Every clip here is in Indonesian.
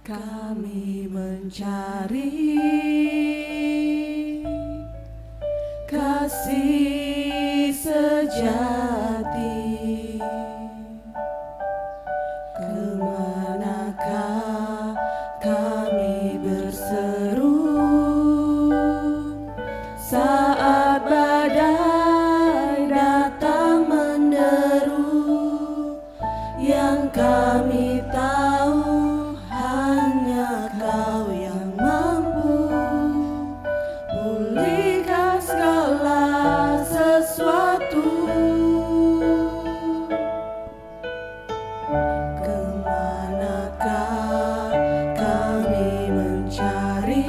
Kami mencari kasih sejati, kemanakah kami berseru saat badai datang menderu, yang kami tahu hanya Kau yang mampu pulihkan segala sesuatu. Kemanakah kami mencari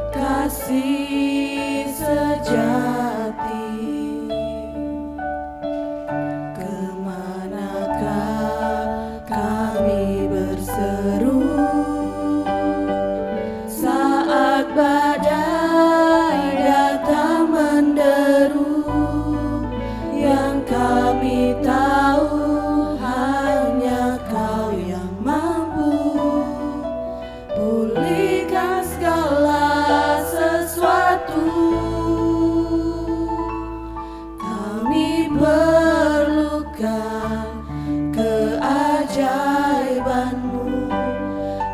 kasih sejati, kemanakah kami berseru saat badai datang menderu, yang kami tahu hanya Kau yang mampu pulihkan segala sesuatu. Kami perlukan keajaiban-Mu,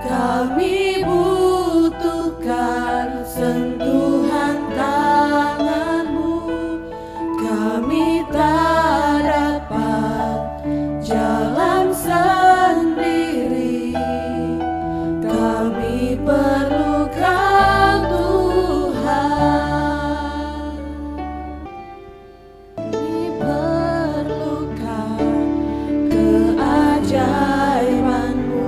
kami butuhkan sentuhan tangan-Mu, kami tak dapat jalan sendiri, kami perlukan Tuhan. Kami perlukan keajaiban-Mu,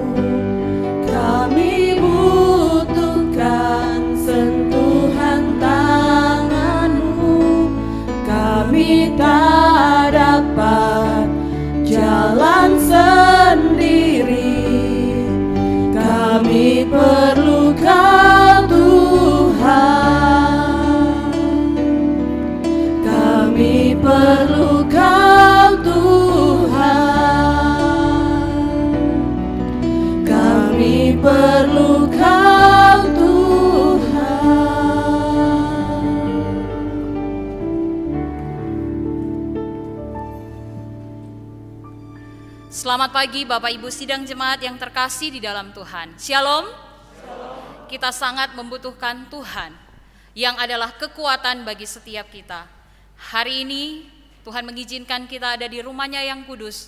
kami butuhkan sentuhan tangan-Mu, kami tak dapat jalan sendiri, kami perlukan Tuhan. Kami perlukan Tuhan. Kami perlukan Tuhan. Selamat pagi Bapak Ibu sidang jemaat yang terkasih di dalam Tuhan. Shalom. Kita sangat membutuhkan Tuhan yang adalah kekuatan bagi setiap kita. Hari ini Tuhan mengizinkan kita ada di rumah-Nya yang kudus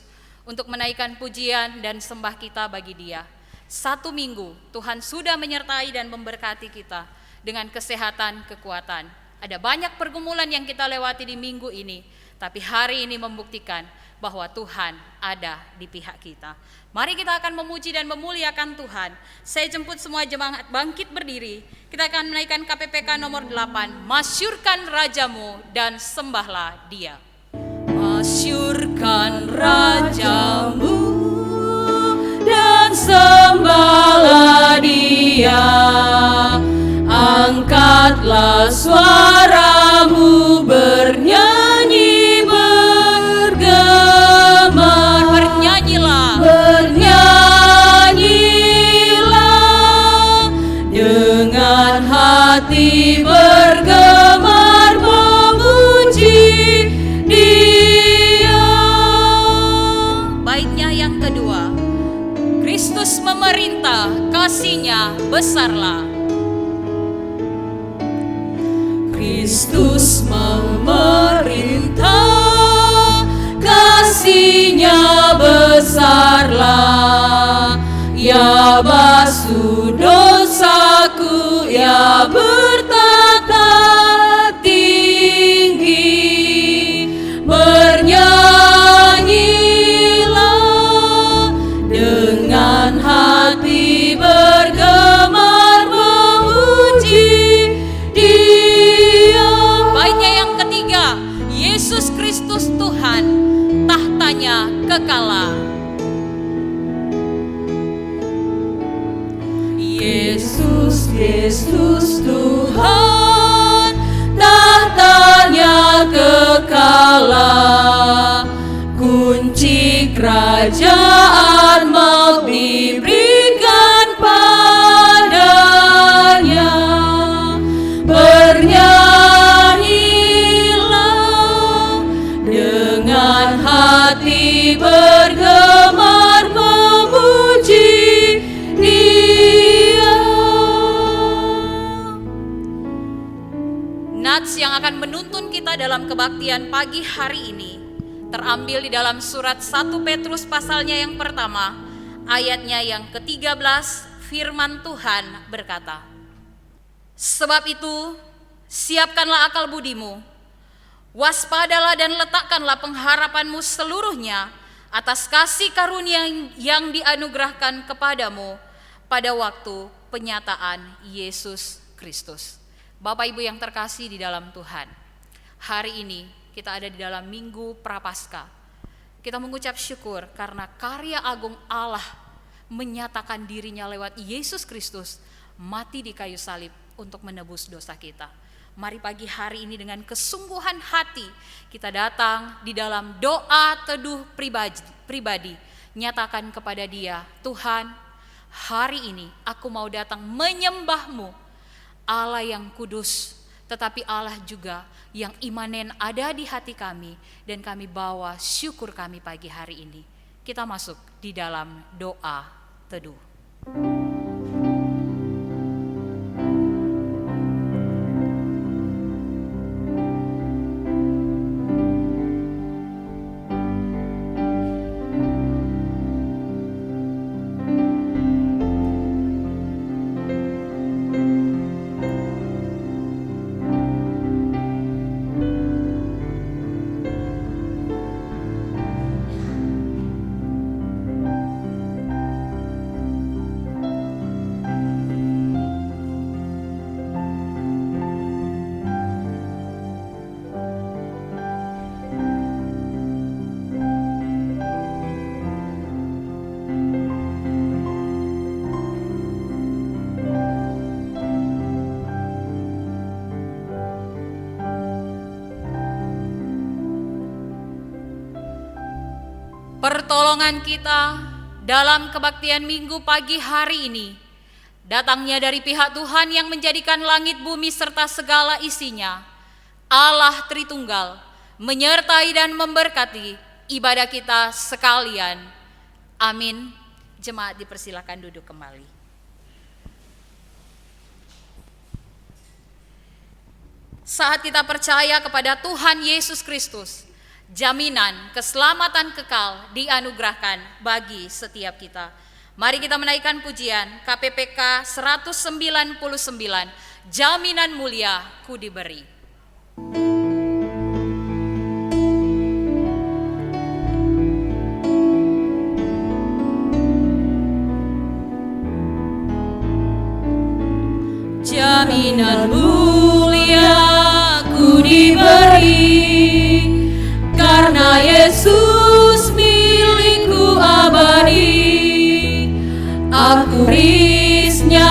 untuk menaikkan pujian dan sembah kita bagi Dia. 1 minggu Tuhan sudah menyertai dan memberkati kita dengan kesehatan, kekuatan. Ada banyak pergumulan yang kita lewati di minggu ini, tapi hari ini membuktikan bahwa Tuhan ada di pihak kita. Mari kita akan memuji dan memuliakan Tuhan. Saya jemput semua jemaat bangkit berdiri. Kita akan menaikkan KPPK nomor 8. Masyurkan Rajamu dan sembahlah Dia. Masyurkan Rajamu dan sembahlah Dia. Angkatlah suaramu bernyanyi. Hati bergemar memuji Dia. Baitnya yang kedua, Kristus memerintah, kasih-Nya besarlah. Kristus memerintah, kasih-Nya besarlah. Ya basuh dosaku, ya bertata tinggi, bernyanyilah dengan hati bergemar memuji Dia. Baitnya yang ketiga, Yesus Kristus Tuhan, tahtanya kekal. Yesus, Yesus Tuhan, tahtanya kekal. Kunci kerajaan bergemar memuji Dia. Nats yang akan menuntun kita dalam kebaktian pagi hari ini terambil di dalam surat 1 Petrus pasalnya yang pertama, ayatnya yang ke-13, firman Tuhan berkata, "Sebab itu, siapkanlah akal budimu, waspadalah dan letakkanlah pengharapanmu seluruhnya atas kasih karunia yang dianugerahkan kepadamu pada waktu penyataan Yesus Kristus." Bapak Ibu yang terkasih di dalam Tuhan, hari ini kita ada di dalam Minggu Prapaskah. Kita mengucap syukur karena karya agung Allah menyatakan dirinya lewat Yesus Kristus mati di kayu salib untuk menebus dosa kita. Mari pagi hari ini dengan kesungguhan hati kita datang di dalam doa teduh pribadi. Nyatakan kepada Dia, Tuhan, hari ini aku mau datang menyembah-Mu, Allah yang kudus, tetapi Allah juga yang imanen ada di hati kami, dan kami bawa syukur kami pagi hari ini. Kita masuk di dalam doa teduh. Pertolongan kita dalam kebaktian Minggu pagi hari ini datangnya dari pihak Tuhan yang menjadikan langit bumi serta segala isinya, Allah Tritunggal, menyertai dan memberkati ibadah kita sekalian. Amin. Jemaat dipersilakan duduk kembali. Saat kita percaya kepada Tuhan Yesus Kristus, jaminan keselamatan kekal dianugerahkan bagi setiap kita. Mari kita menaikkan pujian KPPK 199, jaminan mulia ku diberi. Jaminan mulia ku diberi, karena Yesus milikku abadi. Aku risnya,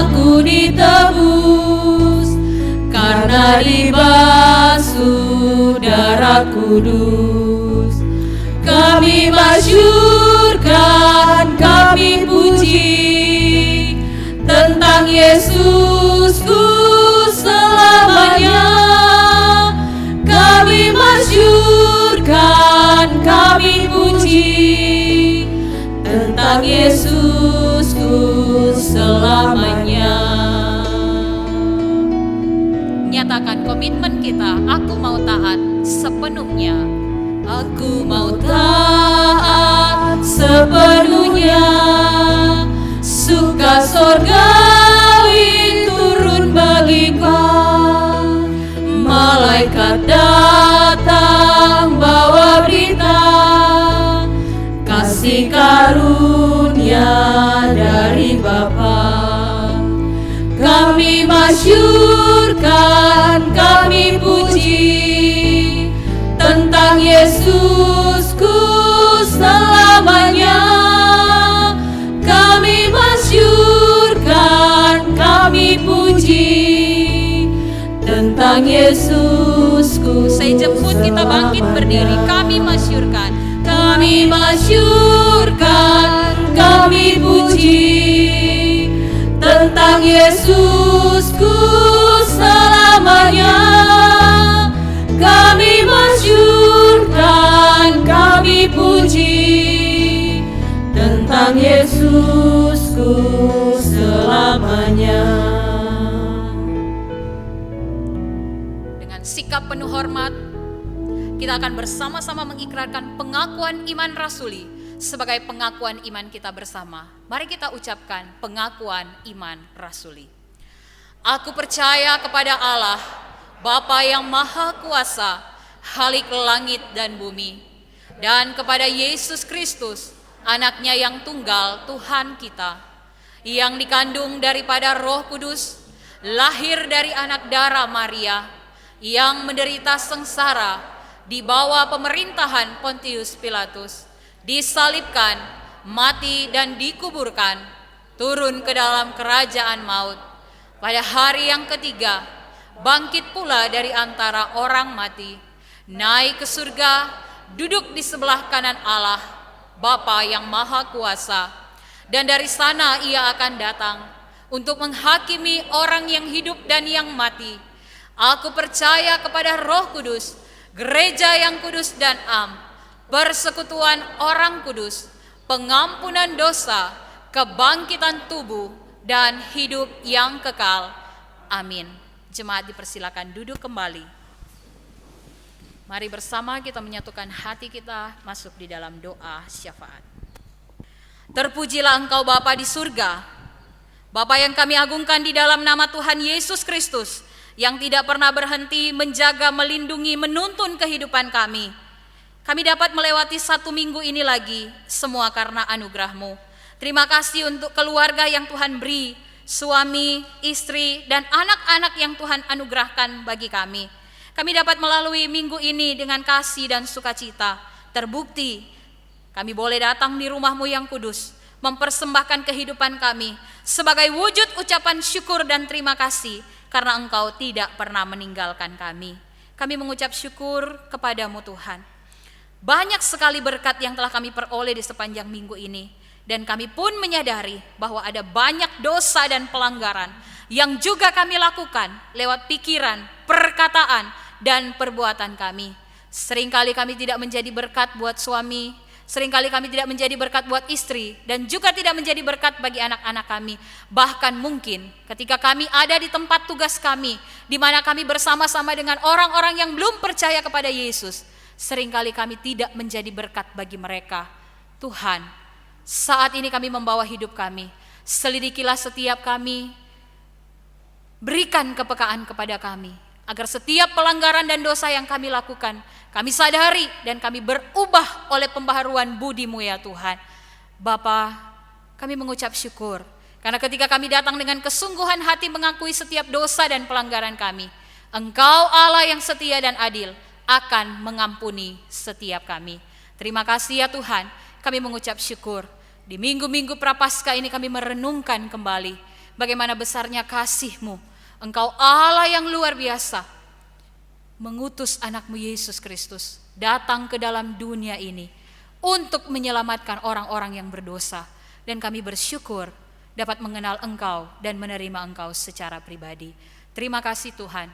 aku ditebus, karena dibasuh darah kudus. Kami masyurkan, kami puji tentang Yesusku selamanya. Kami masyurkan, kami puji tentang Yesusku selamanya. Nyatakan komitmen kita, aku mau taat sepenuhnya. Aku mau taat sepenuhnya, suka sorgawi turun bagiku. Malaikat datang bawa berita, kasih karunia dari Bapa. Kami masyurkan, kami puji tentang Yesusku selamanya. Kami masyurkan, kami puji tentang Yesusku. Saya jemput kita bangkit berdiri, kami masyurkan. Kami masyurkan, kami puji tentang Yesusku selamanya. Kami masyurkan, kami kami puji, tentang Yesusku selamanya. Dengan sikap penuh hormat, kita akan bersama-sama mengikrarkan pengakuan iman rasuli sebagai pengakuan iman kita bersama. Mari kita ucapkan pengakuan iman rasuli. Aku percaya kepada Allah, Bapa yang Maha Kuasa, Khalik langit dan bumi, dan kepada Yesus Kristus, Anaknya yang tunggal, Tuhan kita, yang dikandung daripada Roh Kudus, lahir dari anak darah Maria, yang menderita sengsara di bawah pemerintahan Pontius Pilatus, disalibkan, mati dan dikuburkan, turun ke dalam kerajaan maut. Pada hari yang ketiga, bangkit pula dari antara orang mati, naik ke surga, duduk di sebelah kanan Allah, Bapa yang Maha Kuasa, dan dari sana ia akan datang untuk menghakimi orang yang hidup dan yang mati. Aku percaya kepada Roh Kudus, gereja yang kudus dan am, persekutuan orang kudus, pengampunan dosa, kebangkitan tubuh, dan hidup yang kekal. Amin. Jemaat dipersilakan duduk kembali. Mari bersama kita menyatukan hati kita masuk di dalam doa syafaat. Terpujilah Engkau Bapa di surga, Bapa yang kami agungkan di dalam nama Tuhan Yesus Kristus, yang tidak pernah berhenti menjaga, melindungi, menuntun kehidupan kami. Kami dapat melewati 1 minggu ini lagi, semua karena anugerah-Mu. Terima kasih untuk keluarga yang Tuhan beri, suami, istri, dan anak-anak yang Tuhan anugerahkan bagi kami. Kami dapat melalui minggu ini dengan kasih dan sukacita. Terbukti kami boleh datang di rumah-Mu yang kudus, mempersembahkan kehidupan kami sebagai wujud ucapan syukur dan terima kasih karena Engkau tidak pernah meninggalkan kami. Kami mengucap syukur kepada-Mu Tuhan. Banyak sekali berkat yang telah kami peroleh di sepanjang minggu ini, dan kami pun menyadari bahwa ada banyak dosa dan pelanggaran yang juga kami lakukan lewat pikiran, perkataan, dan perbuatan kami. Seringkali kami tidak menjadi berkat buat suami, seringkali kami tidak menjadi berkat buat istri, dan juga tidak menjadi berkat bagi anak-anak kami. Bahkan mungkin ketika kami ada di tempat tugas kami, di mana kami bersama-sama dengan orang-orang yang belum percaya kepada Yesus, seringkali kami tidak menjadi berkat bagi mereka. Tuhan, saat ini kami membawa hidup kami, selidikilah setiap kami, berikan kepekaan kepada kami, agar setiap pelanggaran dan dosa yang kami lakukan, kami sadari dan kami berubah oleh pembaharuan budi-Mu ya Tuhan. Bapa, kami mengucap syukur, karena ketika kami datang dengan kesungguhan hati mengakui setiap dosa dan pelanggaran kami, Engkau Allah yang setia dan adil akan mengampuni setiap kami. Terima kasih ya Tuhan, kami mengucap syukur. Di minggu-minggu Prapaskah ini kami merenungkan kembali bagaimana besarnya kasih-Mu. Engkau Allah yang luar biasa, mengutus anak-Mu Yesus Kristus datang ke dalam dunia ini untuk menyelamatkan orang-orang yang berdosa. Dan kami bersyukur dapat mengenal Engkau dan menerima Engkau secara pribadi. Terima kasih Tuhan.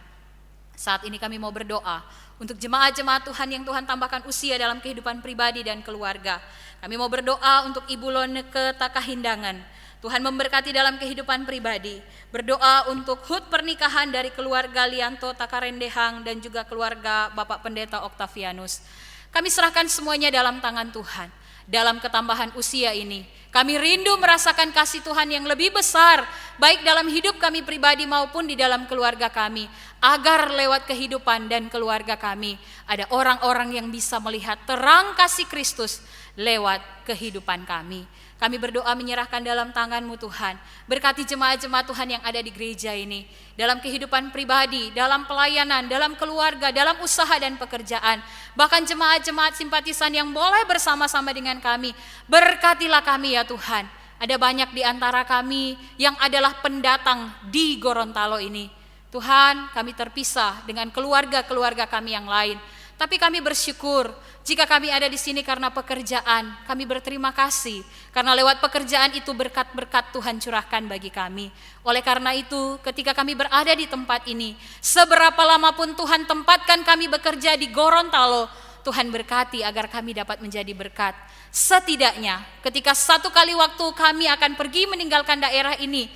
Saat ini kami mau berdoa untuk jemaat-jemaat Tuhan yang Tuhan tambahkan usia dalam kehidupan pribadi dan keluarga. Kami mau berdoa untuk Ibu Loneke Takahindangan. Tuhan memberkati dalam kehidupan pribadi. Berdoa untuk hut pernikahan dari keluarga Lianto Takarendehang dan juga keluarga Bapak Pendeta Octavianus. Kami serahkan semuanya dalam tangan Tuhan. Dalam ketambahan usia ini, kami rindu merasakan kasih Tuhan yang lebih besar, baik dalam hidup kami pribadi maupun di dalam keluarga kami, agar lewat kehidupan dan keluarga kami, ada orang-orang yang bisa melihat terang kasih Kristus lewat kehidupan kami. Kami berdoa menyerahkan dalam tangan-Mu Tuhan. Berkati jemaat-jemaat Tuhan yang ada di gereja ini, dalam kehidupan pribadi, dalam pelayanan, dalam keluarga, dalam usaha dan pekerjaan. Bahkan jemaat-jemaat simpatisan yang boleh bersama-sama dengan kami. Berkatilah kami ya Tuhan. Ada banyak di antara kami yang adalah pendatang di Gorontalo ini. Tuhan, kami terpisah dengan keluarga-keluarga kami yang lain. Tapi kami bersyukur jika kami ada di sini karena pekerjaan. Kami berterima kasih karena lewat pekerjaan itu berkat-berkat Tuhan curahkan bagi kami. Oleh karena itu, ketika kami berada di tempat ini, seberapa lama pun Tuhan tempatkan kami bekerja di Gorontalo, Tuhan berkati agar kami dapat menjadi berkat. Setidaknya ketika satu kali waktu kami akan pergi meninggalkan daerah ini,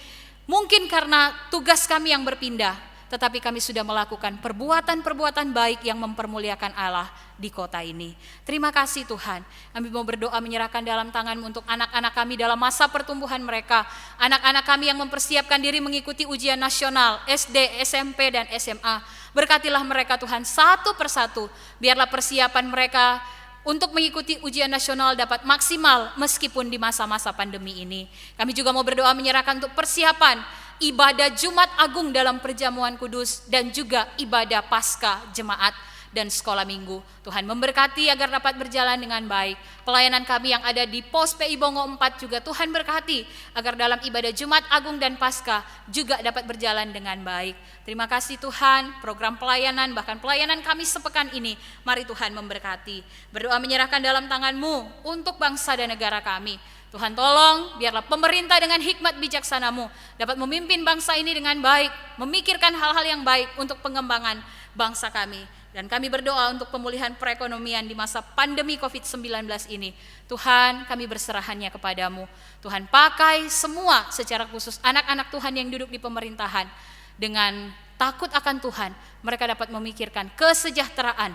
mungkin karena tugas kami yang berpindah, tetapi kami sudah melakukan perbuatan-perbuatan baik yang mempermuliakan Allah di kota ini. Terima kasih Tuhan. Kami mau berdoa menyerahkan dalam tangan-Mu untuk anak-anak kami dalam masa pertumbuhan mereka. Anak-anak kami yang mempersiapkan diri mengikuti ujian nasional, SD, SMP, dan SMA. Berkatilah mereka Tuhan satu persatu. Biarlah persiapan mereka untuk mengikuti ujian nasional dapat maksimal meskipun di masa-masa pandemi ini. Kami juga mau berdoa menyerahkan untuk persiapan ibadah Jumat Agung dalam Perjamuan Kudus dan juga ibadah Paskah Jemaat dan sekolah minggu. Tuhan memberkati agar dapat berjalan dengan baik. Pelayanan kami yang ada di Pos PI Bongo 4 juga Tuhan berkati agar dalam ibadah Jumat Agung dan Paskah juga dapat berjalan dengan baik. Terima kasih Tuhan, program pelayanan bahkan pelayanan kami sepekan ini, mari Tuhan memberkati. Berdoa menyerahkan dalam tangan-Mu untuk bangsa dan negara kami. Tuhan tolong biarlah pemerintah dengan hikmat bijaksana-Mu dapat memimpin bangsa ini dengan baik, memikirkan hal-hal yang baik untuk pengembangan bangsa kami. Dan kami berdoa untuk pemulihan perekonomian di masa pandemi COVID-19 ini. Tuhan, kami berserahkannya kepadamu. Tuhan, pakai semua secara khusus anak-anak Tuhan yang duduk di pemerintahan. Dengan takut akan Tuhan, mereka dapat memikirkan kesejahteraan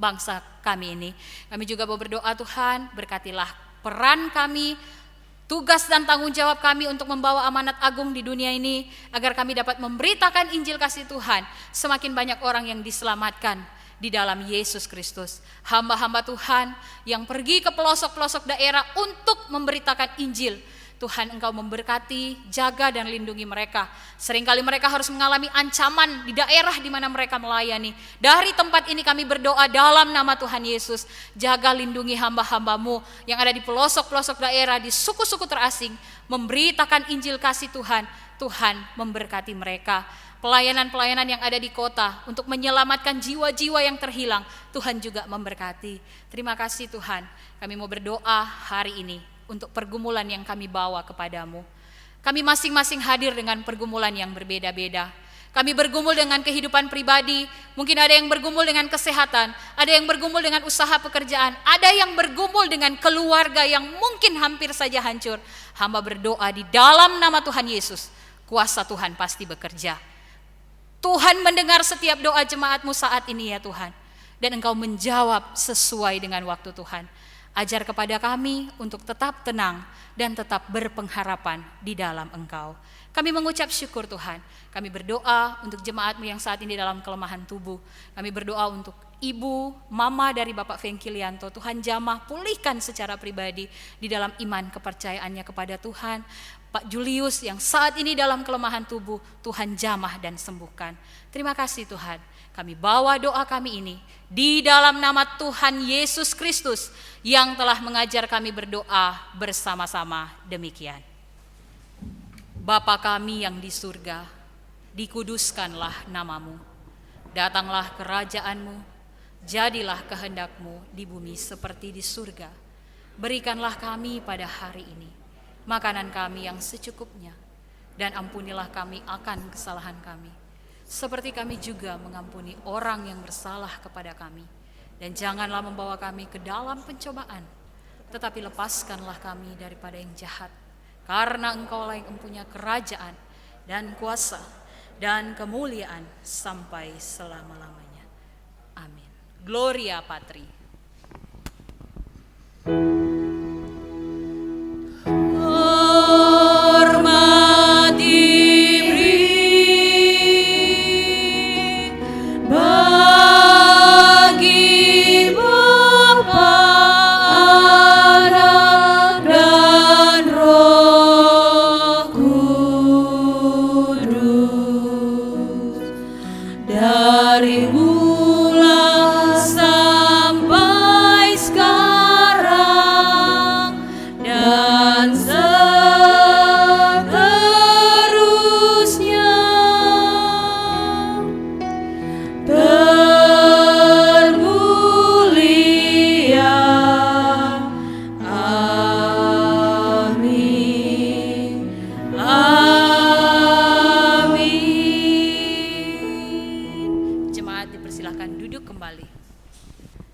bangsa kami ini. Kami juga mau berdoa Tuhan, berkatilah peran kami, tugas dan tanggung jawab kami untuk membawa amanat agung di dunia ini, agar kami dapat memberitakan Injil kasih Tuhan, semakin banyak orang yang diselamatkan di dalam Yesus Kristus. Hamba-hamba Tuhan yang pergi ke pelosok-pelosok daerah untuk memberitakan Injil, Tuhan Engkau memberkati, jaga dan lindungi mereka. Seringkali mereka harus mengalami ancaman di daerah di mana mereka melayani. Dari tempat ini kami berdoa dalam nama Tuhan Yesus, jaga lindungi hamba-hamba-Mu yang ada di pelosok-pelosok daerah, di suku-suku terasing, memberitakan Injil kasih Tuhan. Tuhan memberkati mereka. Pelayanan-pelayanan yang ada di kota untuk menyelamatkan jiwa-jiwa yang terhilang, Tuhan juga memberkati. Terima kasih Tuhan, kami mau berdoa hari ini untuk pergumulan yang kami bawa kepadamu. Kami masing-masing hadir dengan pergumulan yang berbeda-beda. Kami bergumul dengan kehidupan pribadi, mungkin ada yang bergumul dengan kesehatan, ada yang bergumul dengan usaha pekerjaan, ada yang bergumul dengan keluarga yang mungkin hampir saja hancur. Hamba berdoa di dalam nama Tuhan Yesus, kuasa Tuhan pasti bekerja. Tuhan mendengar setiap doa jemaat-Mu saat ini ya Tuhan, dan Engkau menjawab sesuai dengan waktu Tuhan. Ajar kepada kami untuk tetap tenang dan tetap berpengharapan di dalam Engkau. Kami mengucap syukur Tuhan. Kami berdoa untuk jemaat-Mu yang saat ini dalam kelemahan tubuh. Kami berdoa untuk ibu, mama dari Bapak Fengkilianto. Tuhan jamah pulihkan secara pribadi di dalam iman kepercayaannya kepada Tuhan. Pak Julius yang saat ini dalam kelemahan tubuh, Tuhan jamah dan sembuhkan. Terima kasih Tuhan. Kami bawa doa kami ini di dalam nama Tuhan Yesus Kristus yang telah mengajar kami berdoa bersama-sama demikian. Bapa kami yang di surga, dikuduskanlah namamu. Datanglah kerajaan-Mu, jadilah kehendak-Mu di bumi seperti di surga. Berikanlah kami pada hari ini makanan kami yang secukupnya, dan ampunilah kami akan kesalahan kami, seperti kami juga mengampuni orang yang bersalah kepada kami. Dan janganlah membawa kami ke dalam pencobaan, tetapi lepaskanlah kami daripada yang jahat. Karena Engkau-lah yang mempunyai kerajaan dan kuasa dan kemuliaan sampai selama-lamanya. Amin. Gloria Patri. Dari mula sampai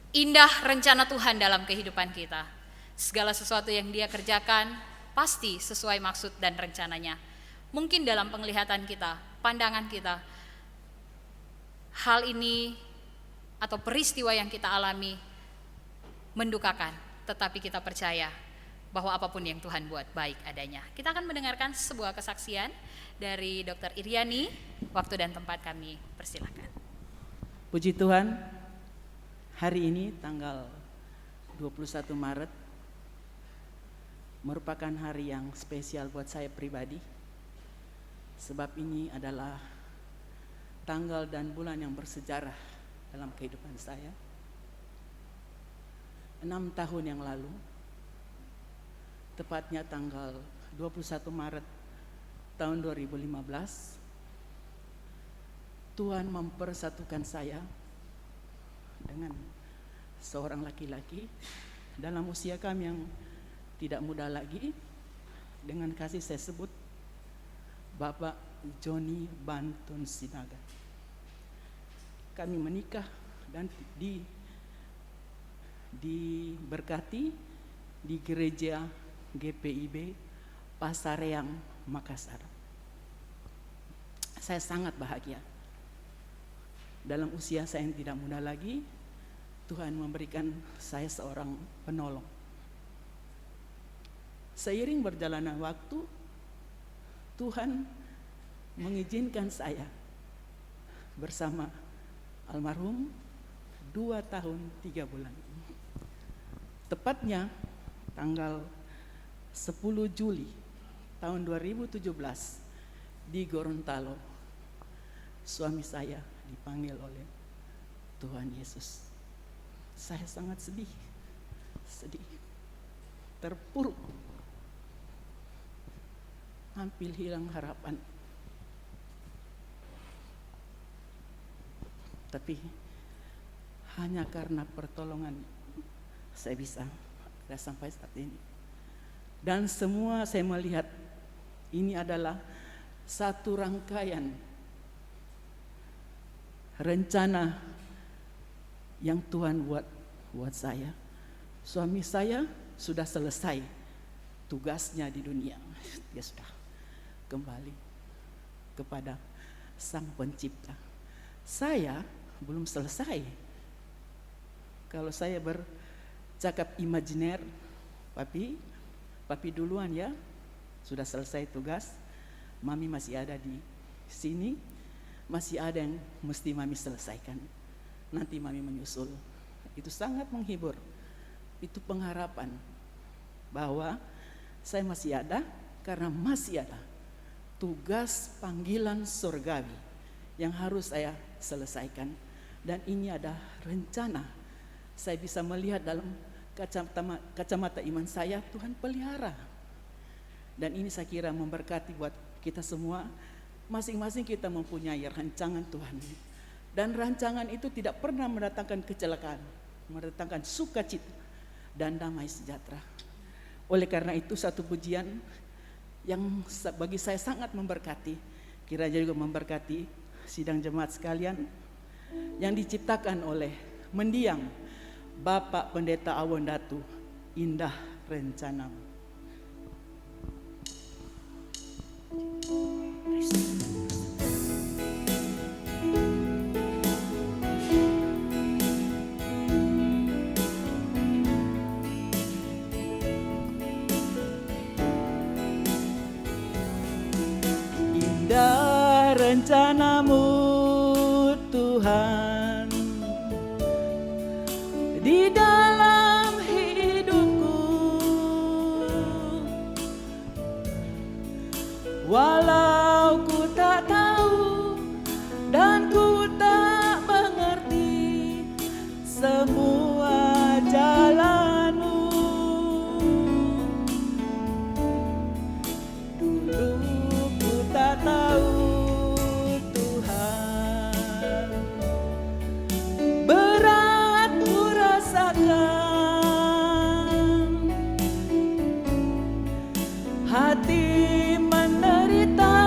Indah rencana Tuhan dalam kehidupan kita. Segala sesuatu yang Dia kerjakan pasti sesuai maksud dan rencananya. Mungkin dalam penglihatan kita, pandangan kita, hal ini atau peristiwa yang kita alami mendukakan, tetapi kita percaya bahwa apapun yang Tuhan buat baik adanya. Kita akan mendengarkan sebuah kesaksian dari Dr. Iriani. Waktu dan tempat kami persilakan. Puji Tuhan, hari ini tanggal 21 Maret merupakan hari yang spesial buat saya pribadi. Sebab ini adalah tanggal dan bulan yang bersejarah dalam kehidupan saya. 6 tahun yang lalu, tepatnya tanggal 21 Maret tahun 2015, Tuhan mempersatukan saya dengan seorang laki-laki dalam usia kami yang tidak muda lagi. Dengan kasih saya sebut Bapak Joni Bantun Sinaga. Kami menikah dan diberkati di gereja GPIB Pasareang, Makassar. Saya sangat bahagia. Dalam usia saya yang tidak muda lagi, Tuhan memberikan saya seorang penolong. Seiring berjalannya waktu, Tuhan mengizinkan saya bersama almarhum 2 tahun 3 bulan. Tepatnya tanggal 10 Juli tahun 2017 di Gorontalo, suami saya dipanggil oleh Tuhan Yesus. Saya sangat sedih, terpuruk, hampir hilang harapan. Tapi hanya karena pertolongan saya bisa ada sampai saat ini. Dan semua saya melihat ini adalah satu rangkaian rencana yang Tuhan buat saya. Suami saya sudah selesai tugasnya di dunia. Dia sudah kembali kepada Sang Pencipta. Saya belum selesai. Kalau saya bercakap imajiner, papi duluan ya, sudah selesai tugas. Mami masih ada di sini, masih ada yang mesti mami selesaikan. Nanti mami menyusul. Itu sangat menghibur. Itu pengharapan bahwa saya masih ada, karena masih ada tugas panggilan surgawi yang harus saya selesaikan. Dan ini ada rencana. Saya bisa melihat dalam kacamata iman saya, Tuhan pelihara. Dan ini saya kira memberkati buat kita semua. Masing-masing kita mempunyai rancangan Tuhan. Dan rancangan itu tidak pernah mendatangkan kecelakaan, mendatangkan sukacita dan damai sejahtera. Oleh karena itu satu pujian yang bagi saya sangat memberkati, kiranya juga memberkati sidang jemaat sekalian, yang diciptakan oleh mendiang Bapak Pendeta Awon Datu, Indah Rencanamu. Indah rencanamu Tuhan di dalam hidupku, walau ku tak tahu dan ku tak mengerti semua jalanmu. Dulu ku tak tahu Tuhan, berat ku rasakan, hati menderita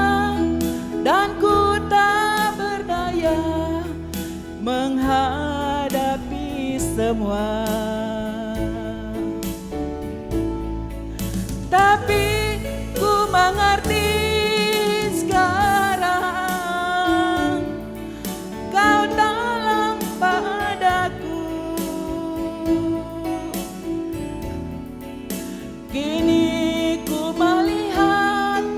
dan ku tak berdaya menghadapi semua. Tapi ku mengerti sekarang, Kau tolong padaku. Kini ku melihat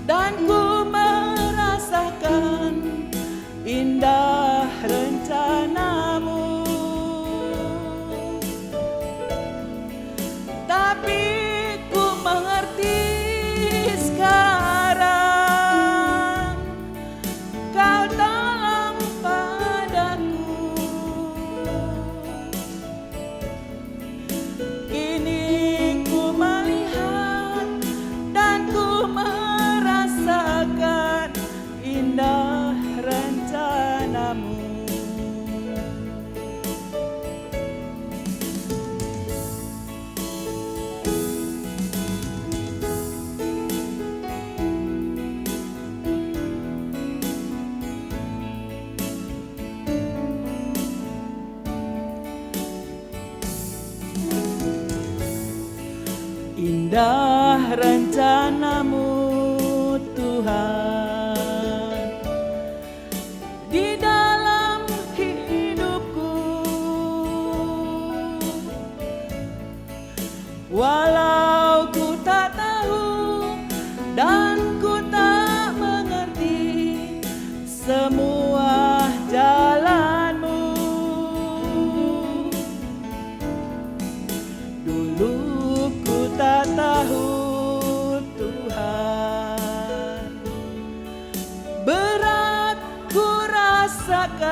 dan ku merasakan indah rencanamu. Tapi ku mengerti sekarang, Kau tolong padaku. Kini ku melihat dan ku merasakan indah rencanamu. Indah rencanamu Tuhan di dalam hidupku. Walau ku tak tahu dan ku tak mengerti semua jalanmu, dulu ku tak tahu Tuhan, berat ku rasakan,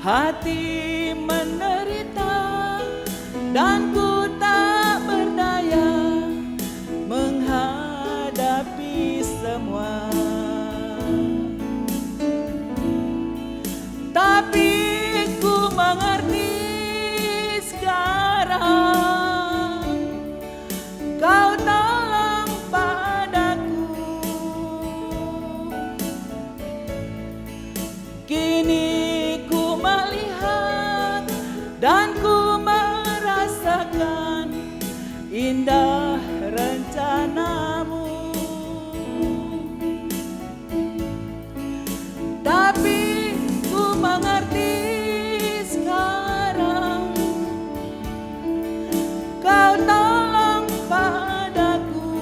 hati menderita dan ku tak berdaya menghadapi semua. Tapi ku mengerti sekarang, Kau tolong padaku. Kini ku melihat dan ku merasakan indah rencanamu. Tapi ku mengerti sekarang, Kau tolong padaku.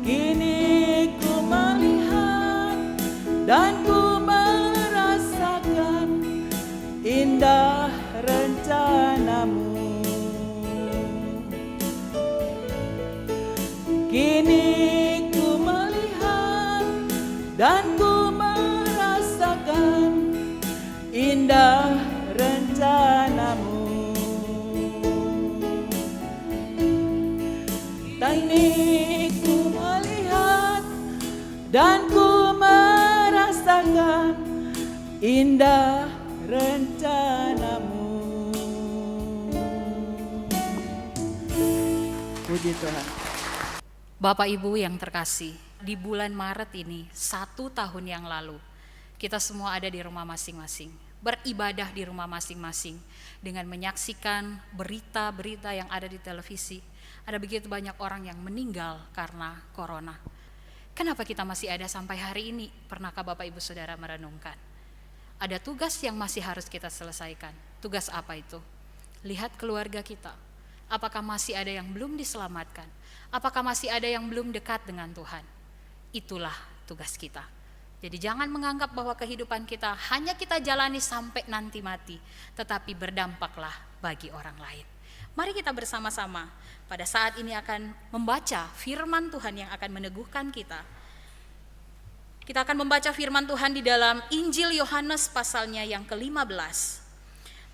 Kini ku melihat dan ku merasakan indah rencanamu. Kini ku melihat dan ku merasakan indah rencanamu. Kini ku melihat dan ku merasakan indah rencanamu. Puji Tuhan. Bapak Ibu yang terkasih, di bulan Maret ini 1 tahun yang lalu, kita semua ada di rumah masing-masing, beribadah di rumah masing-masing dengan menyaksikan berita-berita yang ada di televisi. Ada begitu banyak orang yang meninggal karena corona. Kenapa kita masih ada sampai hari ini? Pernahkah Bapak Ibu Saudara merenungkan? Ada tugas yang masih harus kita selesaikan. Tugas apa itu? Lihat keluarga kita. Apakah masih ada yang belum diselamatkan? Apakah masih ada yang belum dekat dengan Tuhan? Itulah tugas kita. Jadi jangan menganggap bahwa kehidupan kita hanya kita jalani sampai nanti mati, tetapi berdampaklah bagi orang lain. Mari kita bersama-sama pada saat ini akan membaca firman Tuhan yang akan meneguhkan kita. Kita akan membaca firman Tuhan di dalam Injil Yohanes pasalnya yang ke-15,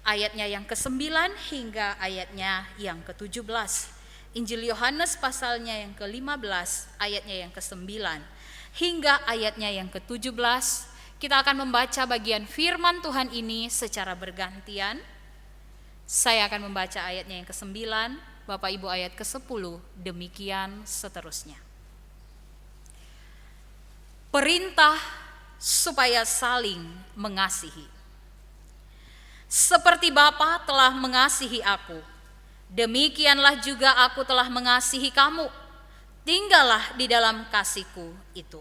ayatnya yang ke-9 hingga ayatnya yang ke-17. Injil Yohanes pasalnya yang ke-15, ayatnya yang ke-9 hingga ayatnya yang ke-17. Kita akan membaca bagian firman Tuhan ini secara bergantian. Saya akan membaca ayatnya yang ke-9, Bapak Ibu ayat ke-10, demikian seterusnya. Perintah supaya saling mengasihi. Seperti Bapa telah mengasihi aku, demikianlah juga aku telah mengasihi kamu. Tinggallah di dalam kasihku itu.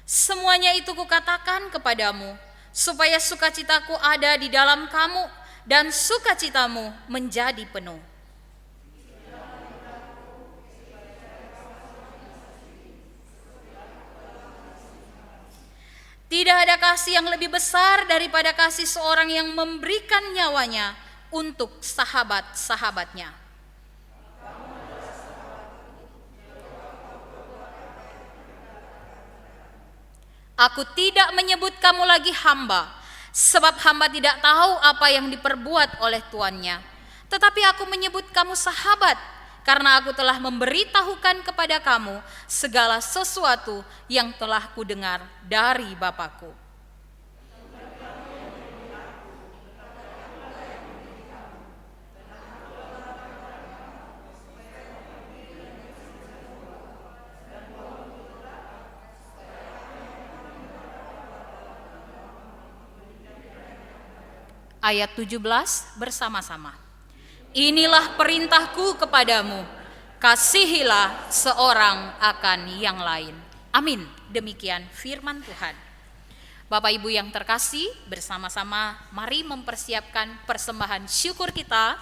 Semuanya itu kukatakan kepadamu, supaya sukacitaku ada di dalam kamu, dan sukacitamu menjadi penuh. Tidak ada kasih yang lebih besar daripada kasih seorang yang memberikan nyawanya untuk sahabat-sahabatnya. Aku tidak menyebut kamu lagi hamba, sebab hamba tidak tahu apa yang diperbuat oleh tuannya. Tetapi aku menyebut kamu sahabat, karena aku telah memberitahukan kepada kamu segala sesuatu yang telah kudengar dari Bapa-Ku. Ayat 17 bersama-sama. Inilah perintahku kepadamu, kasihilah seorang akan yang lain. Amin. Demikian firman Tuhan. Bapak Ibu yang terkasih, bersama-sama mari mempersiapkan persembahan syukur kita,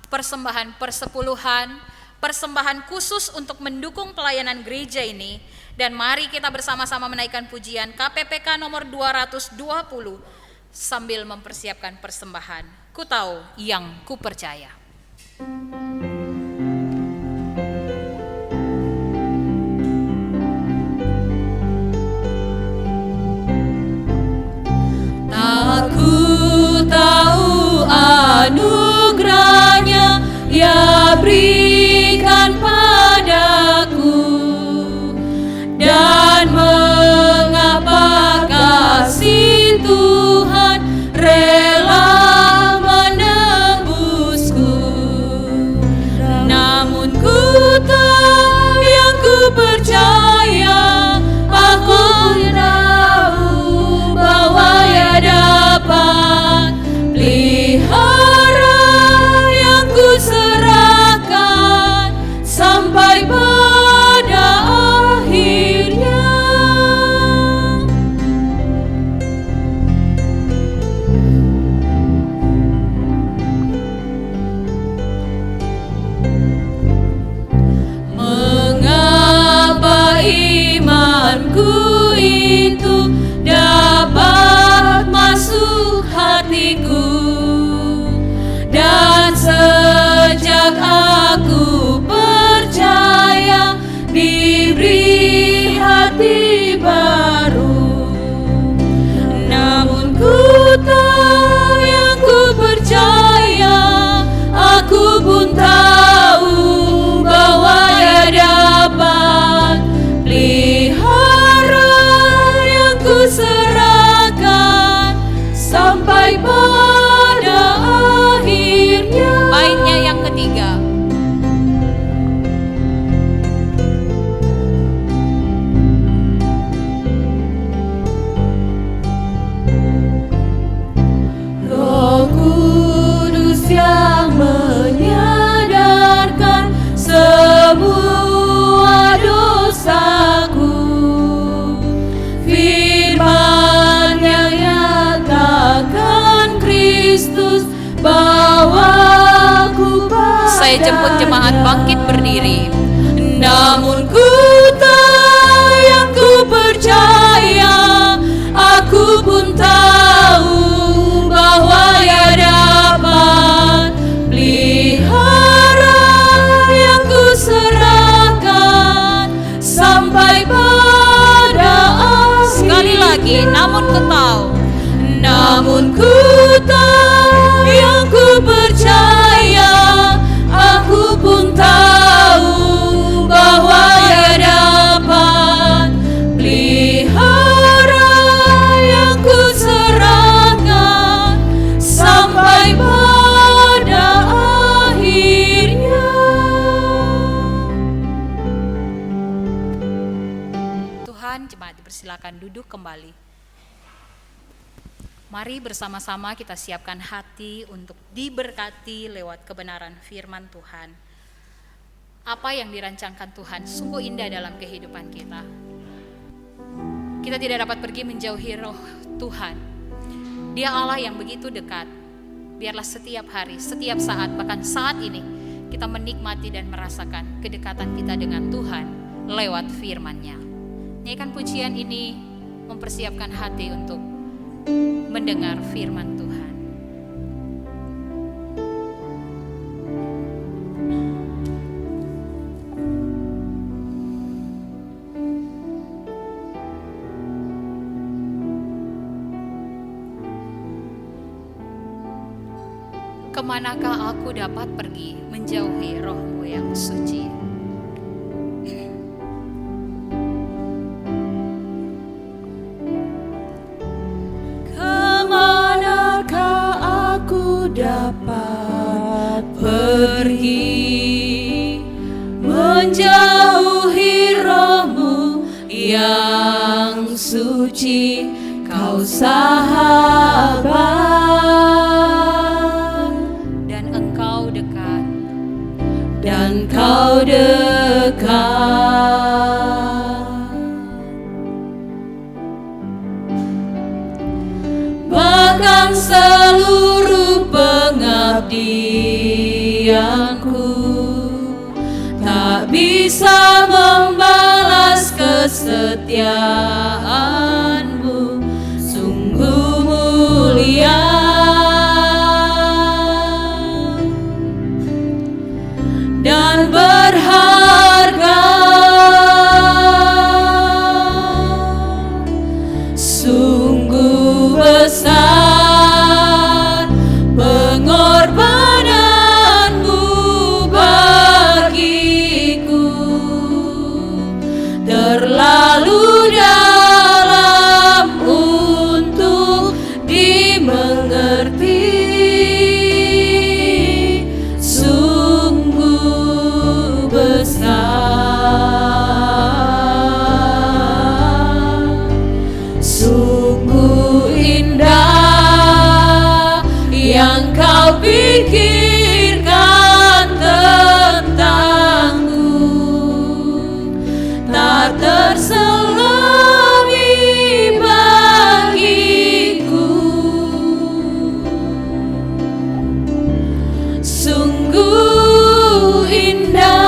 persembahan persepuluhan, persembahan khusus untuk mendukung pelayanan gereja ini, dan mari kita bersama-sama menaikkan pujian KPPK nomor 220 sambil mempersiapkan persembahan. Ku tahu yang ku percaya. Aku tahu anugerahnya ya berikan padaku, dan mengapa kasih Tuhan rela menebusku. Namun ku tahu yang ku percaya, aku tahu bahwa ia dapat pelihara yang ku serahkan sampai pada akhirnya. Mengapa imanku itu dapat masuk hatiku, dan sejak aku percaya diberi hati baru. Namun ku tahu yang ku percaya, aku pun tahu bahwa ia dapat pelihara yang ku serahkan sampai pada akhirnya. Baiknya yang ketiga. Roh Kudus yang menyadarkan semua dosaku, firman yang nyatakan Kristus bawa ku padamu. Saya jemput jemaat bangkit berdiri. Namun ku tahu yang ku percaya, aku pun tahu bahwa ia dapat pelihara yang ku serahkan sampai pada akhir. Sekali lagi, namun ku tahu. Namun ku tahu yang ku percaya, aku pun tahu bahwa ia silakan duduk kembali. Mari bersama-sama kita siapkan hati untuk diberkati lewat kebenaran firman Tuhan. Apa yang dirancangkan Tuhan sungguh indah dalam kehidupan kita. Kita tidak dapat pergi menjauhi roh Tuhan. Dia Allah yang begitu dekat. Biarlah setiap hari, setiap saat, bahkan saat ini kita menikmati dan merasakan kedekatan kita dengan Tuhan lewat firman-Nya. Nyanyikan pujian ini mempersiapkan hati untuk mendengar firman Tuhan. Kemanakah aku dapat pergi menjauhi roh-Mu yang suci? Kemanakah aku dapat pergi menjauhi roh-Mu yang suci, Kau sahabat. Dan Kau dekat, bahkan seluruh pengabdianku tak bisa membalas kesetiaan-Mu, sungguh mulia dan berharga, sungguh besar pengorbanan-Mu bagiku, terlalu dalam untuk dimengerti. Sungguh indah yang Kau pikirkan tentangku, tak terselami bagiku. Sungguh indah.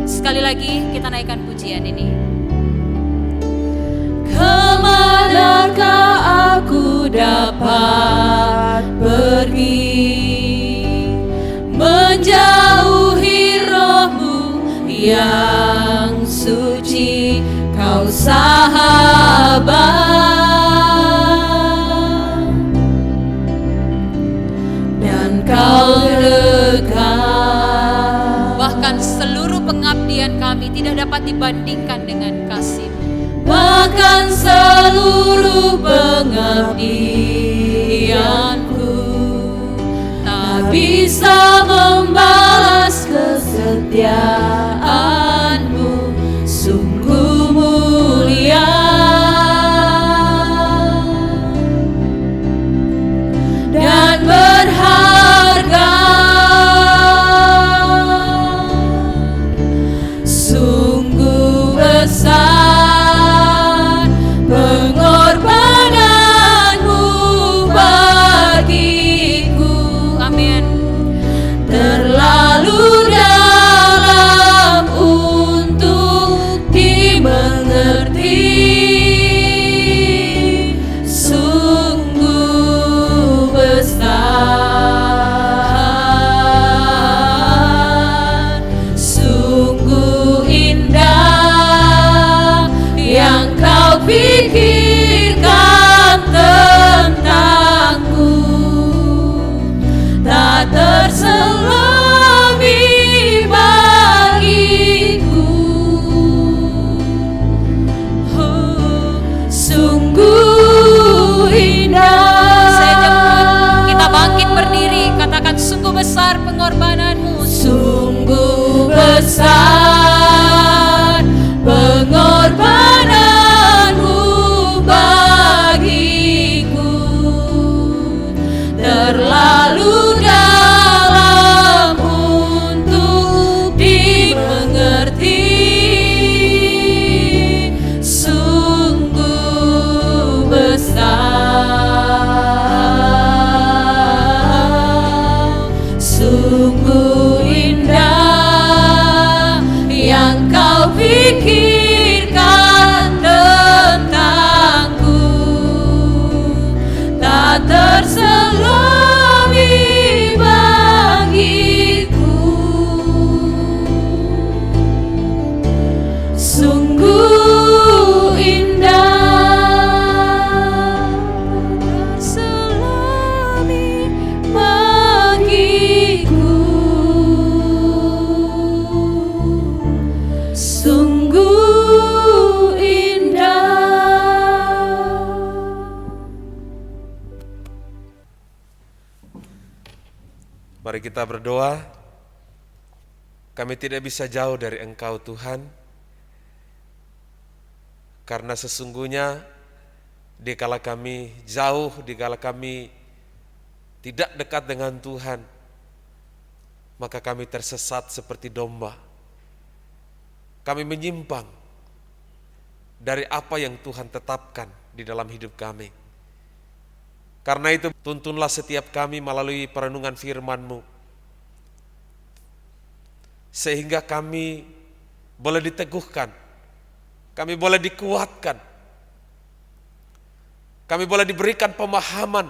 Sekali lagi kita naikkan pujian ini. Kemanakah aku dapat pergi menjauhi roh-Mu yang suci, Kau sahabat dan Kau dekat. Bahkan seluruh pengabdian kami tidak dapat dibandingkan dengan kasih-Mu. Bahkan seluruh pengabdianku tak bisa membalas kesetiaan-Mu, sungguh mulia dan berharga, sungguh besar pengorbanan-Mu bagiku. Amin. Terlalu dalam Mari kita berdoa. Kami tidak bisa jauh dari Engkau Tuhan, karena sesungguhnya dikala kami jauh, dikala kami tidak dekat dengan Tuhan, maka kami tersesat seperti domba. Kami menyimpang dari apa yang Tuhan tetapkan di dalam hidup kami. Karena itu tuntunlah setiap kami melalui perenungan firman-Mu, sehingga kami boleh diteguhkan, kami boleh dikuatkan, kami boleh diberikan pemahaman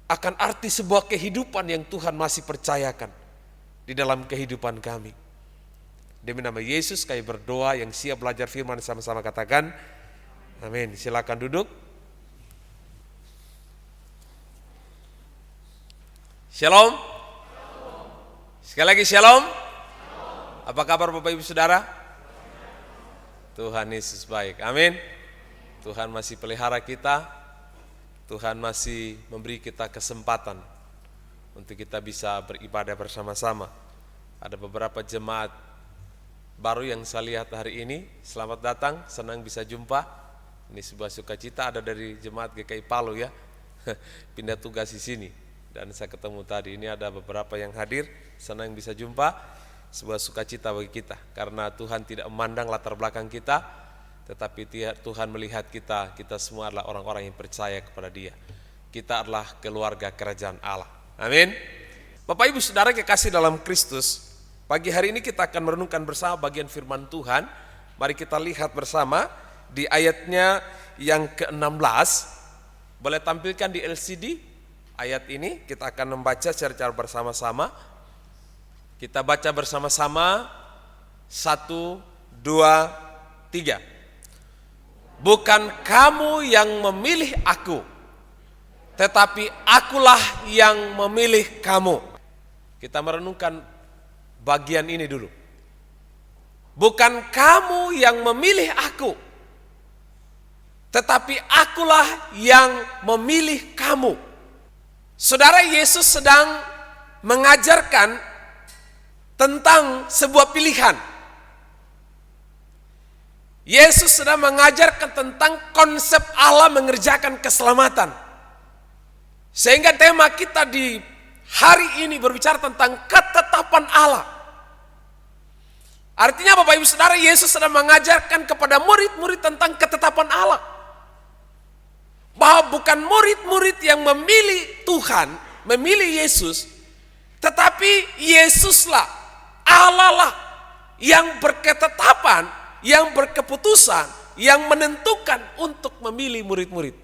akan arti sebuah kehidupan yang Tuhan masih percayakan di dalam kehidupan kami. Demi nama Yesus kami berdoa, yang siap belajar firman sama-sama katakan amin. Silakan duduk. Shalom. Sekali lagi shalom. Apa kabar Bapak Ibu Saudara? Tuhan Yesus baik, amin. Tuhan masih pelihara kita, Tuhan masih memberi kita kesempatan untuk kita bisa beribadah bersama-sama. Ada beberapa jemaat baru yang saya lihat hari ini. Selamat datang, senang bisa jumpa. Ini sebuah sukacita, ada dari jemaat GKI Palu ya, pindah tugas di sini. Dan saya ketemu tadi, ini ada beberapa yang hadir, senang bisa jumpa. Sebuah sukacita bagi kita, karena Tuhan tidak memandang latar belakang kita, tetapi Tuhan melihat kita semua adalah orang-orang yang percaya kepada Dia. Kita adalah keluarga kerajaan Allah. Amin. Bapak Ibu Saudara kekasih dalam Kristus, pagi hari ini kita akan merenungkan bersama bagian firman Tuhan. Mari kita lihat bersama di ayatnya yang ke-16. Boleh tampilkan di LCD ayat ini, kita akan membaca secara bersama-sama. Kita baca bersama-sama, 1, 2, 3. Bukan kamu yang memilih aku, tetapi akulah yang memilih kamu. Kita merenungkan bagian ini dulu. Bukan kamu yang memilih aku, tetapi akulah yang memilih kamu. Saudara, Yesus sedang mengajarkan tentang sebuah pilihan. Yesus sedang mengajarkan tentang konsep Allah mengerjakan keselamatan. Sehingga tema kita di hari ini berbicara tentang ketetapan Allah. Artinya Bapak Ibu Saudara, Yesus sedang mengajarkan kepada murid-murid tentang ketetapan Allah. Bahwa bukan murid-murid yang memilih Tuhan, memilih Yesus, tetapi Yesuslah, Allah lah yang berketetapan, yang berkeputusan, yang menentukan untuk memilih murid-murid.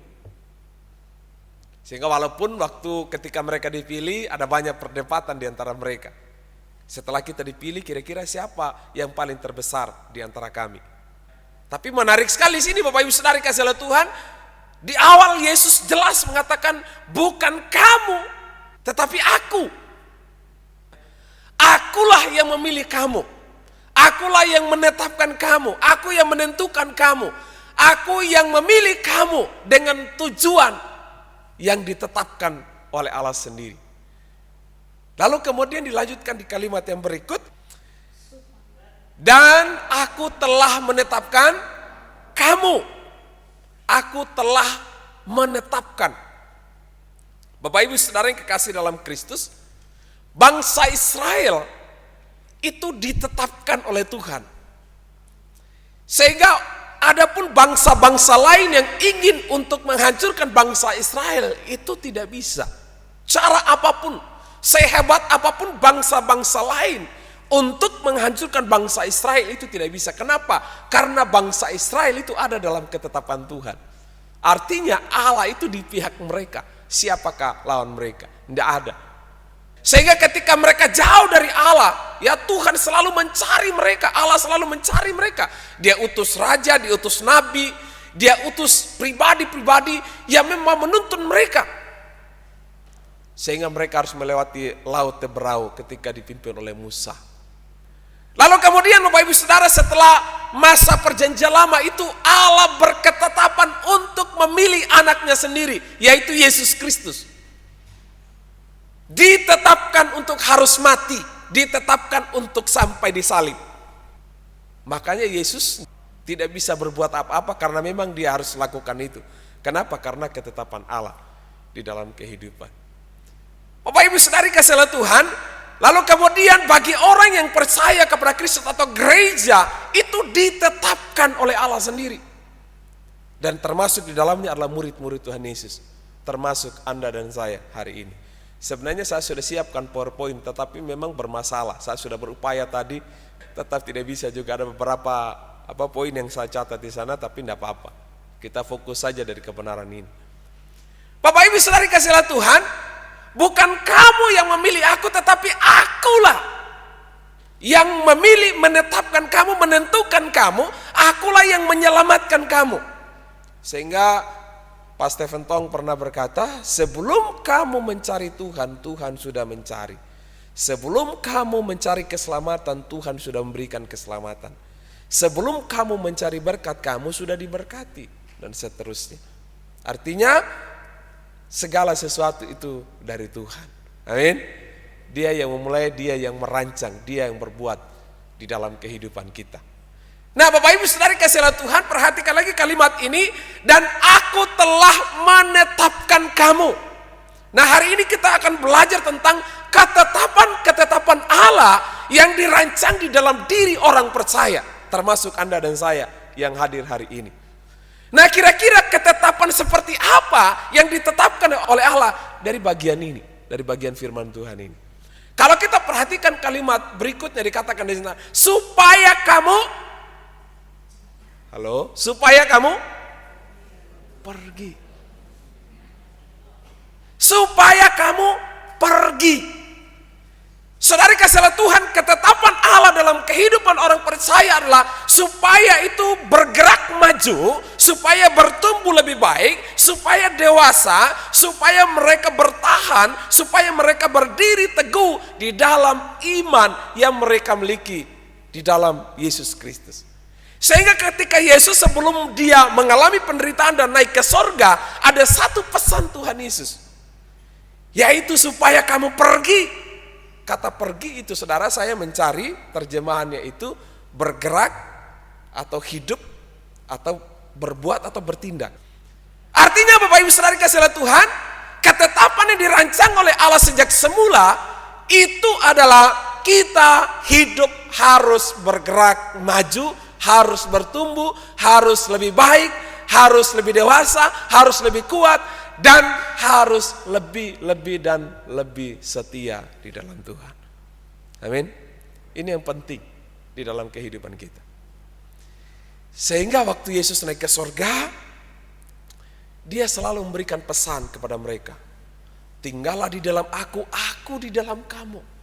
Sehingga walaupun waktu ketika mereka dipilih ada banyak perdebatan di antara mereka. Setelah kita dipilih, kira-kira siapa yang paling terbesar di antara kami? Tapi menarik sekali sini Bapak Ibu Saudara kasih oleh Tuhan. Di awal Yesus jelas mengatakan, bukan kamu, tetapi aku. Akulah yang memilih kamu. Akulah yang menetapkan kamu. Aku yang menentukan kamu. Aku yang memilih kamu dengan tujuan yang ditetapkan oleh Allah sendiri. Lalu kemudian dilanjutkan di kalimat yang berikut. Dan aku telah menetapkan kamu. Aku telah menetapkan. Bapak Ibu Saudara yang kekasih dalam Kristus, bangsa Israel itu ditetapkan oleh Tuhan. Sehingga adapun bangsa-bangsa lain yang ingin untuk menghancurkan bangsa Israel itu tidak bisa. Cara apapun, sehebat apapun bangsa-bangsa lain untuk menghancurkan bangsa Israel itu tidak bisa. Kenapa? Karena bangsa Israel itu ada dalam ketetapan Tuhan. Artinya Allah itu di pihak mereka. Siapakah lawan mereka? Tidak ada. Sehingga ketika mereka jauh dari Allah, ya Tuhan selalu mencari mereka. Allah selalu mencari mereka. Dia utus raja, dia utus nabi, dia utus pribadi-pribadi yang memang menuntun mereka. Sehingga mereka harus melewati laut Teberau ketika dipimpin oleh Musa. Lalu kemudian Bapak Ibu Saudara, setelah masa perjanjian lama itu Allah berketetapan untuk memilih anaknya sendiri, yaitu Yesus Kristus. ditetapkan untuk harus mati, ditetapkan untuk sampai disalib. Makanya Yesus tidak bisa berbuat apa-apa karena memang dia harus lakukan itu. Kenapa? Karena ketetapan Allah di dalam kehidupan. Bapak Ibu Saudari kasih oleh Tuhan, lalu kemudian bagi orang yang percaya kepada Kristus atau gereja, itu ditetapkan oleh Allah sendiri. Dan termasuk di dalamnya adalah murid-murid Tuhan Yesus, termasuk Anda dan saya hari ini. Sebenarnya saya sudah siapkan PowerPoint, tetapi memang bermasalah. Saya sudah berupaya tadi, tetap tidak bisa juga. Ada beberapa poin yang saya catat di sana, tapi tidak apa-apa. Kita fokus saja dari kebenaran ini. Bapak Ibu Saudari kasihlah Tuhan, bukan kamu yang memilih aku, tetapi akulah yang memilih, menetapkan kamu, menentukan kamu. Akulah yang menyelamatkan kamu. Sehingga Pak Stephen Tong pernah berkata, sebelum kamu mencari Tuhan, Tuhan sudah mencari. Sebelum kamu mencari keselamatan, Tuhan sudah memberikan keselamatan. Sebelum kamu mencari berkat, kamu sudah diberkati. Dan seterusnya. Artinya, segala sesuatu itu dari Tuhan. Amin. Dia yang memulai, dia yang merancang, dia yang berbuat di dalam kehidupan kita. Nah, Bapak Ibu Saudari kasihlah Tuhan, perhatikan lagi kalimat ini, dan aku telah menetapkan kamu. Nah, hari ini kita akan belajar tentang ketetapan Allah yang dirancang di dalam diri orang percaya, termasuk Anda dan saya yang hadir hari ini. Nah, kira-kira ketetapan seperti apa yang ditetapkan oleh Allah dari bagian ini, dari bagian firman Tuhan ini. Kalau kita perhatikan kalimat berikutnya dikatakan di sana, supaya kamu pergi. Supaya kamu pergi. Saudari kasihlah Tuhan, ketetapan Allah dalam kehidupan orang percaya adalah supaya itu bergerak maju, supaya bertumbuh lebih baik, supaya dewasa, supaya mereka bertahan, supaya mereka berdiri teguh di dalam iman yang mereka miliki di dalam Yesus Kristus. Sehingga ketika Yesus sebelum dia mengalami penderitaan dan naik ke sorga, ada satu pesan Tuhan Yesus, yaitu supaya kamu pergi. Kata pergi itu, saudara, saya mencari terjemahannya itu bergerak atau hidup atau berbuat atau bertindak. Artinya Bapak Ibu Saudara kasihlah Tuhan, ketetapan yang dirancang oleh Allah sejak semula itu adalah kita hidup harus bergerak maju, harus bertumbuh, harus lebih baik, harus lebih dewasa, harus lebih kuat, dan harus lebih dan lebih setia di dalam Tuhan. Amin. Ini yang penting di dalam kehidupan kita. Sehingga waktu Yesus naik ke sorga, dia selalu memberikan pesan kepada mereka. Tinggallah di dalam aku di dalam kamu.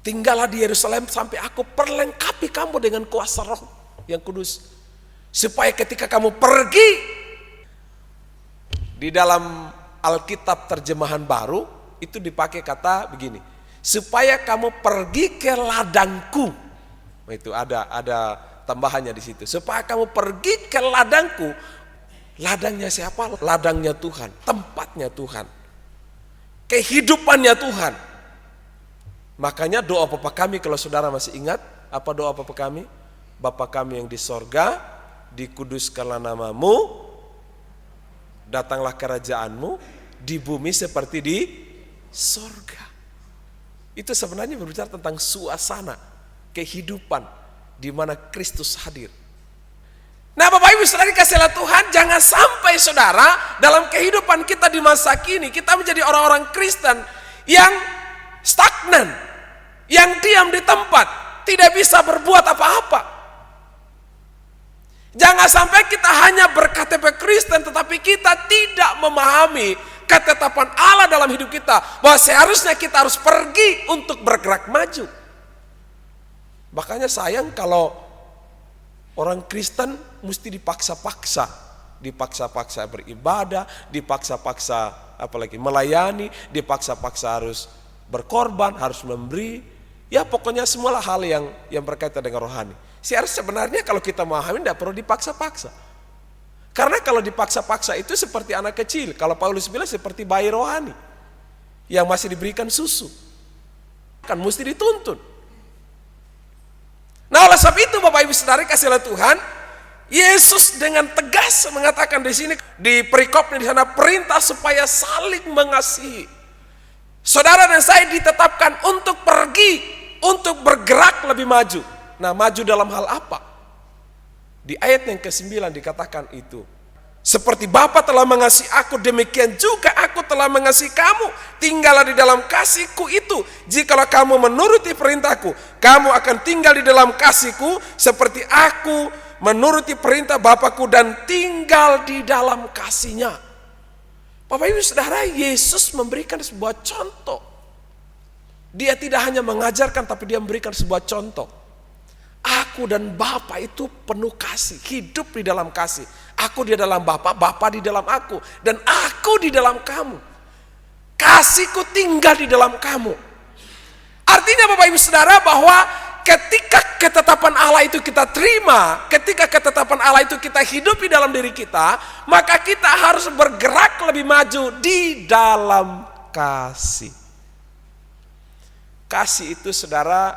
Tinggallah di Yerusalem sampai aku perlengkapi kamu dengan kuasa Roh yang kudus. Supaya ketika kamu pergi, di dalam Alkitab terjemahan baru itu dipakai kata begini, supaya kamu pergi ke ladangku. Itu ada tambahannya di situ. Supaya kamu pergi ke ladangku. Ladangnya siapa? Ladangnya Tuhan, tempatnya Tuhan, kehidupannya Tuhan. Makanya doa Bapa kami, kalau saudara masih ingat, apa doa Bapa kami? Bapa kami yang di sorga, dikuduskanlah namamu, datanglah kerajaanmu, di bumi seperti di sorga. Itu sebenarnya berbicara tentang suasana kehidupan di mana Kristus hadir. Nah, Bapak Ibu Saudara kasihlah Tuhan, jangan sampai saudara dalam kehidupan kita di masa kini kita menjadi orang-orang Kristen yang stagnan, yang diam di tempat, tidak bisa berbuat apa-apa. Jangan sampai kita hanya berKTP Kristen tetapi kita tidak memahami ketetapan Allah dalam hidup kita, bahwa seharusnya kita harus pergi untuk bergerak maju. Makanya sayang kalau orang Kristen mesti dipaksa-paksa beribadah, dipaksa-paksa apalagi melayani, dipaksa-paksa harus berkorban, harus memberi. Ya pokoknya semua hal yang berkaitan dengan rohani. Sebenarnya kalau kita memahami tidak perlu dipaksa-paksa. Karena kalau dipaksa-paksa itu seperti anak kecil. Kalau Paulus bilang seperti bayi rohani. yang masih diberikan susu. Kan mesti dituntun. Nah, oleh sebab itu Bapak Ibu Saudara kasih oleh Tuhan, Yesus dengan tegas mengatakan di sini di perikopnya di sana, perintah supaya saling mengasihi. Saudara dan saya ditetapkan untuk pergi, untuk bergerak lebih maju. Nah, maju dalam hal apa? Di ayat yang ke-9 dikatakan itu, seperti Bapa telah mengasihi aku, demikian juga aku telah mengasihi kamu. Tinggallah di dalam kasihku itu. Jikalau kamu menuruti perintahku, kamu akan tinggal di dalam kasihku, seperti aku menuruti perintah Bapakku dan tinggal di dalam kasihnya. Bapak Ibu Saudara, Yesus memberikan sebuah contoh. Dia tidak hanya mengajarkan, tapi dia memberikan sebuah contoh. Aku dan Bapa itu penuh kasih, hidup di dalam kasih. Aku di dalam Bapa, Bapa di dalam aku, dan aku di dalam kamu. Kasihku tinggal di dalam kamu. Artinya Bapak Ibu Saudara bahwa ketika ketetapan Allah itu kita terima, ketika ketetapan Allah itu kita hidupi dalam diri kita, maka kita harus bergerak lebih maju di dalam kasih. Kasih itu saudara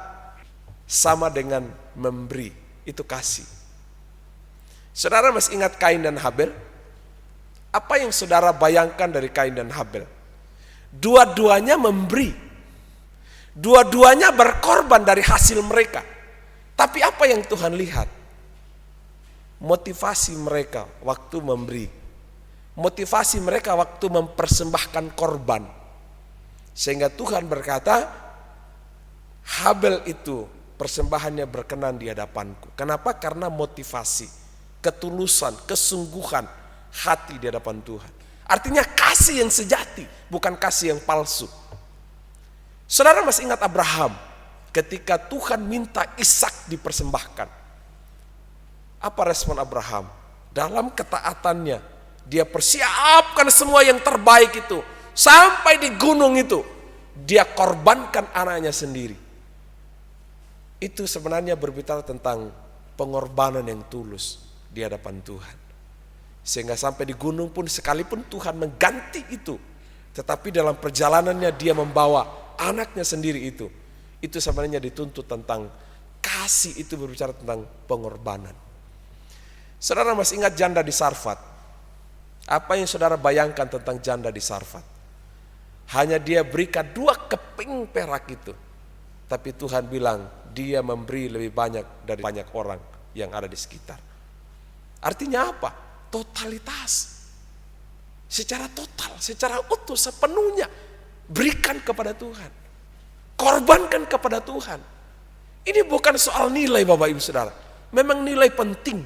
sama dengan memberi, itu kasih. Saudara masih ingat Kain dan Habel? Apa yang saudara bayangkan dari Kain dan Habel? Dua-duanya memberi. Dua-duanya berkorban dari hasil mereka. Tapi apa yang Tuhan lihat? Motivasi mereka waktu memberi. Motivasi mereka waktu mempersembahkan korban. Sehingga Tuhan berkata, Habel itu persembahannya berkenan di hadapanku. Kenapa? Karena motivasi, ketulusan, kesungguhan hati di hadapan Tuhan. Artinya kasih yang sejati, bukan kasih yang palsu. Saudara masih ingat Abraham ketika Tuhan minta Ishak dipersembahkan. Apa respon Abraham? Dalam ketaatannya, dia persiapkan semua yang terbaik itu. Sampai di gunung itu, dia korbankan anaknya sendiri. Itu sebenarnya berbicara tentang pengorbanan yang tulus di hadapan Tuhan. Sehingga sampai di gunung pun sekalipun Tuhan mengganti itu, tetapi dalam perjalanannya dia membawa anaknya sendiri itu. Itu sebenarnya dituntut tentang kasih, itu berbicara tentang pengorbanan. Saudara masih ingat janda di Sarfat? Apa yang saudara bayangkan tentang janda di Sarfat? Hanya dia berikan 2 keping perak itu. Tapi Tuhan bilang dia memberi lebih banyak dari banyak orang yang ada di sekitar. Artinya apa? Totalitas. Secara total, secara utuh, sepenuhnya berikan kepada Tuhan. Korbankan kepada Tuhan. Ini bukan soal nilai Bapak Ibu Saudara. Memang nilai penting.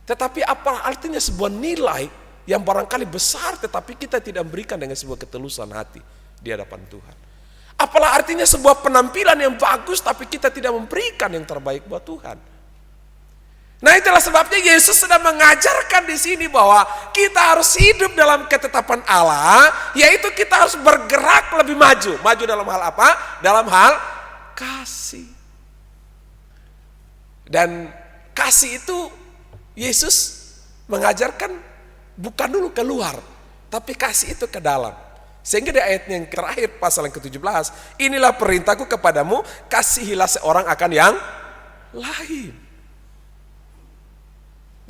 Tetapi apa artinya sebuah nilai yang barangkali besar tetapi kita tidak memberikan dengan sebuah ketulusan hati di hadapan Tuhan. Apalah artinya sebuah penampilan yang bagus tapi kita tidak memberikan yang terbaik buat Tuhan. Nah, itulah sebabnya Yesus sedang mengajarkan di sini bahwa kita harus hidup dalam ketetapan Allah, yaitu kita harus bergerak lebih maju. Maju dalam hal apa? Dalam hal kasih. Dan kasih itu Yesus mengajarkan bukan dulu keluar, tapi kasih itu ke dalam. Sehingga di ayat yang terakhir pasal yang ke-17, inilah perintahku kepadamu, kasihilah seorang akan yang lain.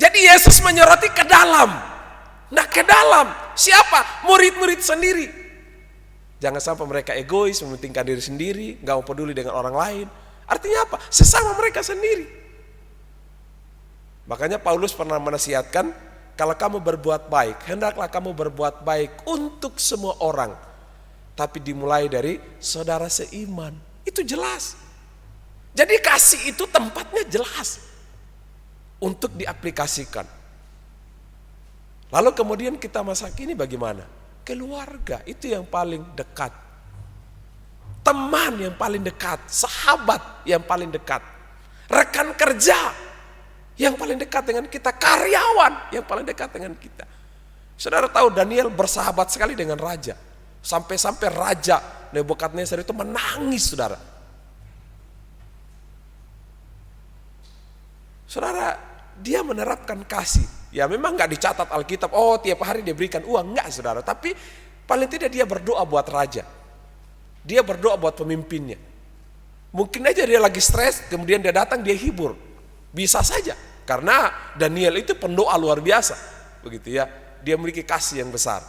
Jadi Yesus menyoroti ke dalam. Nah, ke dalam siapa? Murid-murid sendiri. Jangan sampai mereka egois, mementingkan diri sendiri, gak mau peduli dengan orang lain. Artinya apa? Sesama mereka sendiri. Makanya Paulus pernah menasihatkan, kalau kamu berbuat baik, hendaklah kamu berbuat baik untuk semua orang. Tapi dimulai dari saudara seiman. Itu jelas. Jadi kasih itu tempatnya jelas untuk diaplikasikan. Lalu kemudian kita masa kini bagaimana? Keluarga itu yang paling dekat. Teman yang paling dekat. Sahabat yang paling dekat. Rekan kerja yang paling dekat dengan kita, karyawan yang paling dekat dengan kita. Saudara tahu Daniel bersahabat sekali dengan raja. Sampai-sampai raja Nebukadnezar itu menangis, saudara. Saudara, dia menerapkan kasih. Ya memang gak dicatat Alkitab, oh tiap hari dia berikan uang, enggak saudara. Tapi Paling tidak dia berdoa buat raja. Dia berdoa buat pemimpinnya. Mungkin aja dia lagi stres, kemudian dia datang, dia hibur. Bisa saja. Karena Daniel itu pendoa luar biasa. Begitu ya. Dia memiliki kasih yang besar.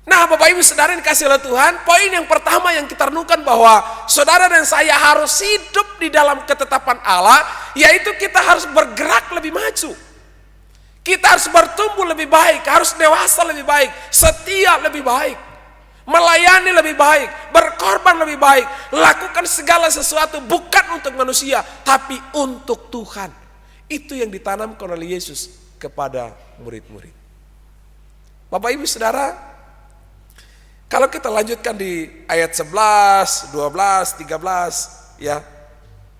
Nah, Bapak Ibu Saudara yang dikasihi oleh Tuhan, poin yang pertama yang kita renungkan bahwa saudara dan saya harus hidup di dalam ketetapan Allah, yaitu kita harus bergerak lebih maju. Kita harus bertumbuh lebih baik, harus dewasa lebih baik, setia lebih baik, melayani lebih baik, berkorban lebih baik, lakukan segala sesuatu bukan untuk manusia, tapi untuk Tuhan. Itu yang ditanamkan oleh Yesus kepada murid-murid. Bapak Ibu Saudara, kalau kita lanjutkan di ayat 11, 12, 13, ya,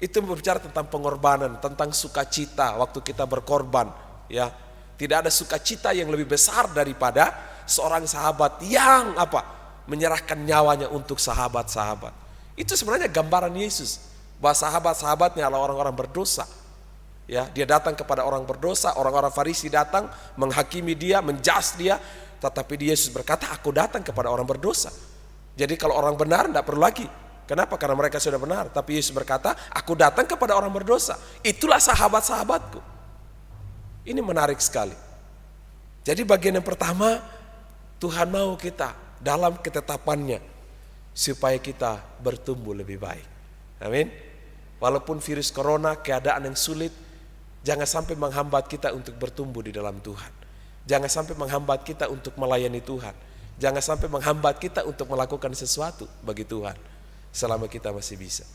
itu berbicara tentang pengorbanan, tentang sukacita waktu kita berkorban, ya. Tidak ada sukacita yang lebih besar daripada seorang sahabat yang menyerahkan nyawanya untuk sahabat-sahabat. Itu sebenarnya gambaran Yesus, bahwa sahabat-sahabatnya adalah orang-orang berdosa. Ya, dia datang kepada orang berdosa, orang-orang Farisi datang menghakimi dia, menjas dia, tetapi Yesus berkata, aku datang kepada orang berdosa. Jadi kalau orang benar tidak perlu lagi. Kenapa? Karena mereka sudah benar. Tapi Yesus berkata, aku datang kepada orang berdosa. Itulah sahabat-sahabatku. Ini menarik sekali. Jadi bagian yang pertama, Tuhan mau kita dalam ketetapannya supaya kita bertumbuh lebih baik. Amin. Walaupun virus corona, keadaan yang sulit, jangan sampai menghambat kita untuk bertumbuh di dalam Tuhan. Jangan sampai menghambat kita untuk melayani Tuhan. Jangan sampai menghambat kita untuk melakukan sesuatu bagi Tuhan selama kita masih bisa.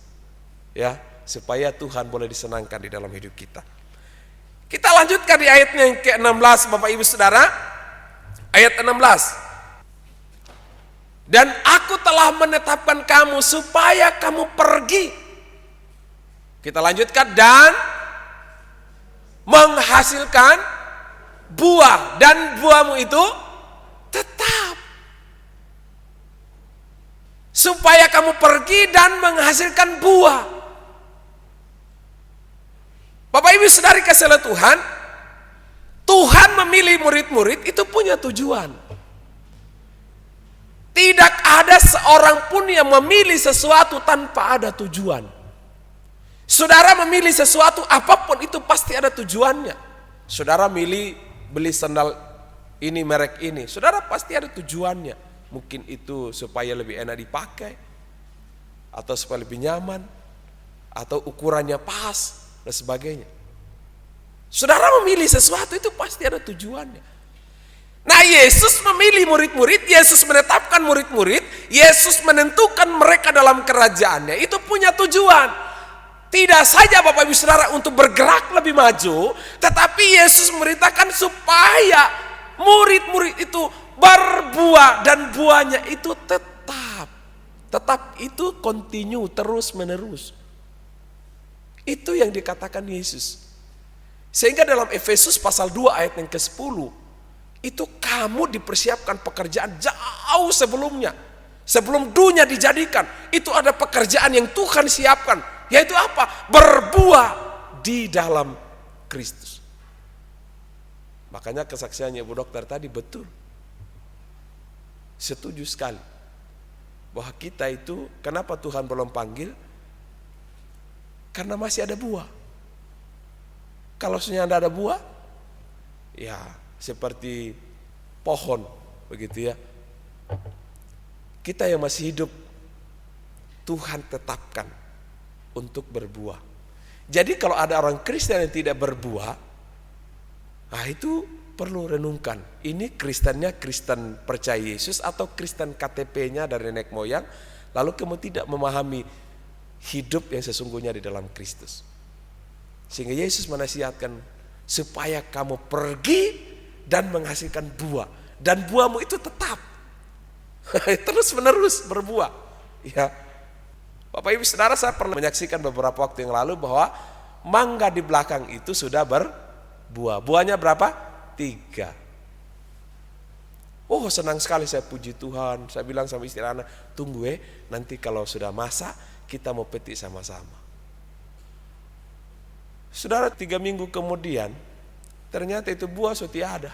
Ya, supaya Tuhan boleh disenangkan di dalam hidup kita. Kita lanjutkan di ayatnya yang ke-16, Bapak Ibu Saudara. Ayat 16. Dan aku telah menetapkan kamu supaya kamu pergi. Kita lanjutkan, dan menghasilkan buah, dan buahmu itu tetap. Supaya kamu pergi dan menghasilkan buah. Bapak Ibu Saudari kasih oleh Tuhan, Tuhan memilih murid-murid itu punya tujuan. Tidak ada seorang pun yang memilih sesuatu tanpa ada tujuan. Saudara memilih sesuatu apapun itu pasti ada tujuannya. Saudara milih beli sandal ini, merek ini, saudara pasti ada tujuannya. Mungkin itu supaya lebih enak dipakai, atau supaya lebih nyaman, atau ukurannya pas, dan sebagainya. Saudara memilih sesuatu itu pasti ada tujuannya. Nah, Yesus memilih murid-murid, Yesus menetapkan murid-murid, Yesus menentukan mereka dalam kerajaannya, itu punya tujuan. Tidak saja Bapak Ibu Saudara untuk bergerak lebih maju, tetapi Yesus memerintahkan supaya murid-murid itu berbuah, dan buahnya itu tetap. Tetap itu continue, terus menerus. Itu yang dikatakan Yesus. Sehingga dalam Efesus pasal 2 ayat yang ke-10, itu kamu dipersiapkan pekerjaan jauh sebelumnya. Sebelum dunia dijadikan, itu ada pekerjaan yang Tuhan siapkan. Yaitu apa? Berbuah di dalam Kristus. Makanya kesaksiannya Ibu Dokter tadi betul. Setuju sekali. Bahwa kita itu, kenapa Tuhan belum panggil? Karena masih ada buah. Kalau sudah ada buah, ya seperti pohon, begitu ya. Kita yang masih hidup, Tuhan tetapkan untuk berbuah. Jadi kalau ada orang Kristen yang tidak berbuah, nah itu perlu renungkan. Ini Kristennya Kristen percaya Yesus atau Kristen KTP-nya dari nenek moyang, lalu kamu tidak memahami hidup yang sesungguhnya di dalam Kristus. Sehingga Yesus menasihatkan supaya kamu pergi dan menghasilkan buah, dan buahmu itu tetap terus menerus berbuah. Ya, Bapak Ibu Saudara, saya pernah menyaksikan beberapa waktu yang lalu bahwa mangga di belakang itu sudah berbuah. Buahnya berapa? 3. Oh, senang sekali, saya puji Tuhan. Saya bilang sama istri anak, tunggu nanti kalau sudah masak kita mau petik sama-sama. Saudara, 3 minggu kemudian ternyata itu buah sudah tidak ada.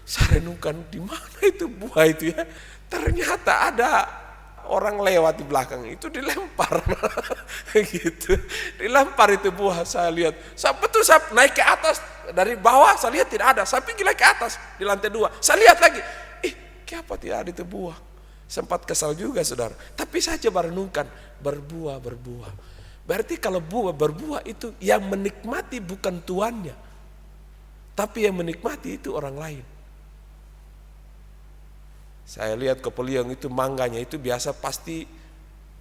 Saya renungkan di mana itu buah itu ya. Ternyata ada orang lewat di belakang itu dilempar gitu. Dilempar itu buah, saya lihat. Saya naik ke atas dari bawah, saya lihat tidak ada. Saya pergi lagi ke atas di lantai 2. Saya lihat lagi. Kenapa tidak ada itu buah? Sempat kesal juga saudara. Tapi saya coba renungkan, berbuah. Berarti kalau berbuah itu yang menikmati bukan tuannya. Tapi yang menikmati itu orang lain. Saya lihat Kepoliang itu mangganya itu biasa pasti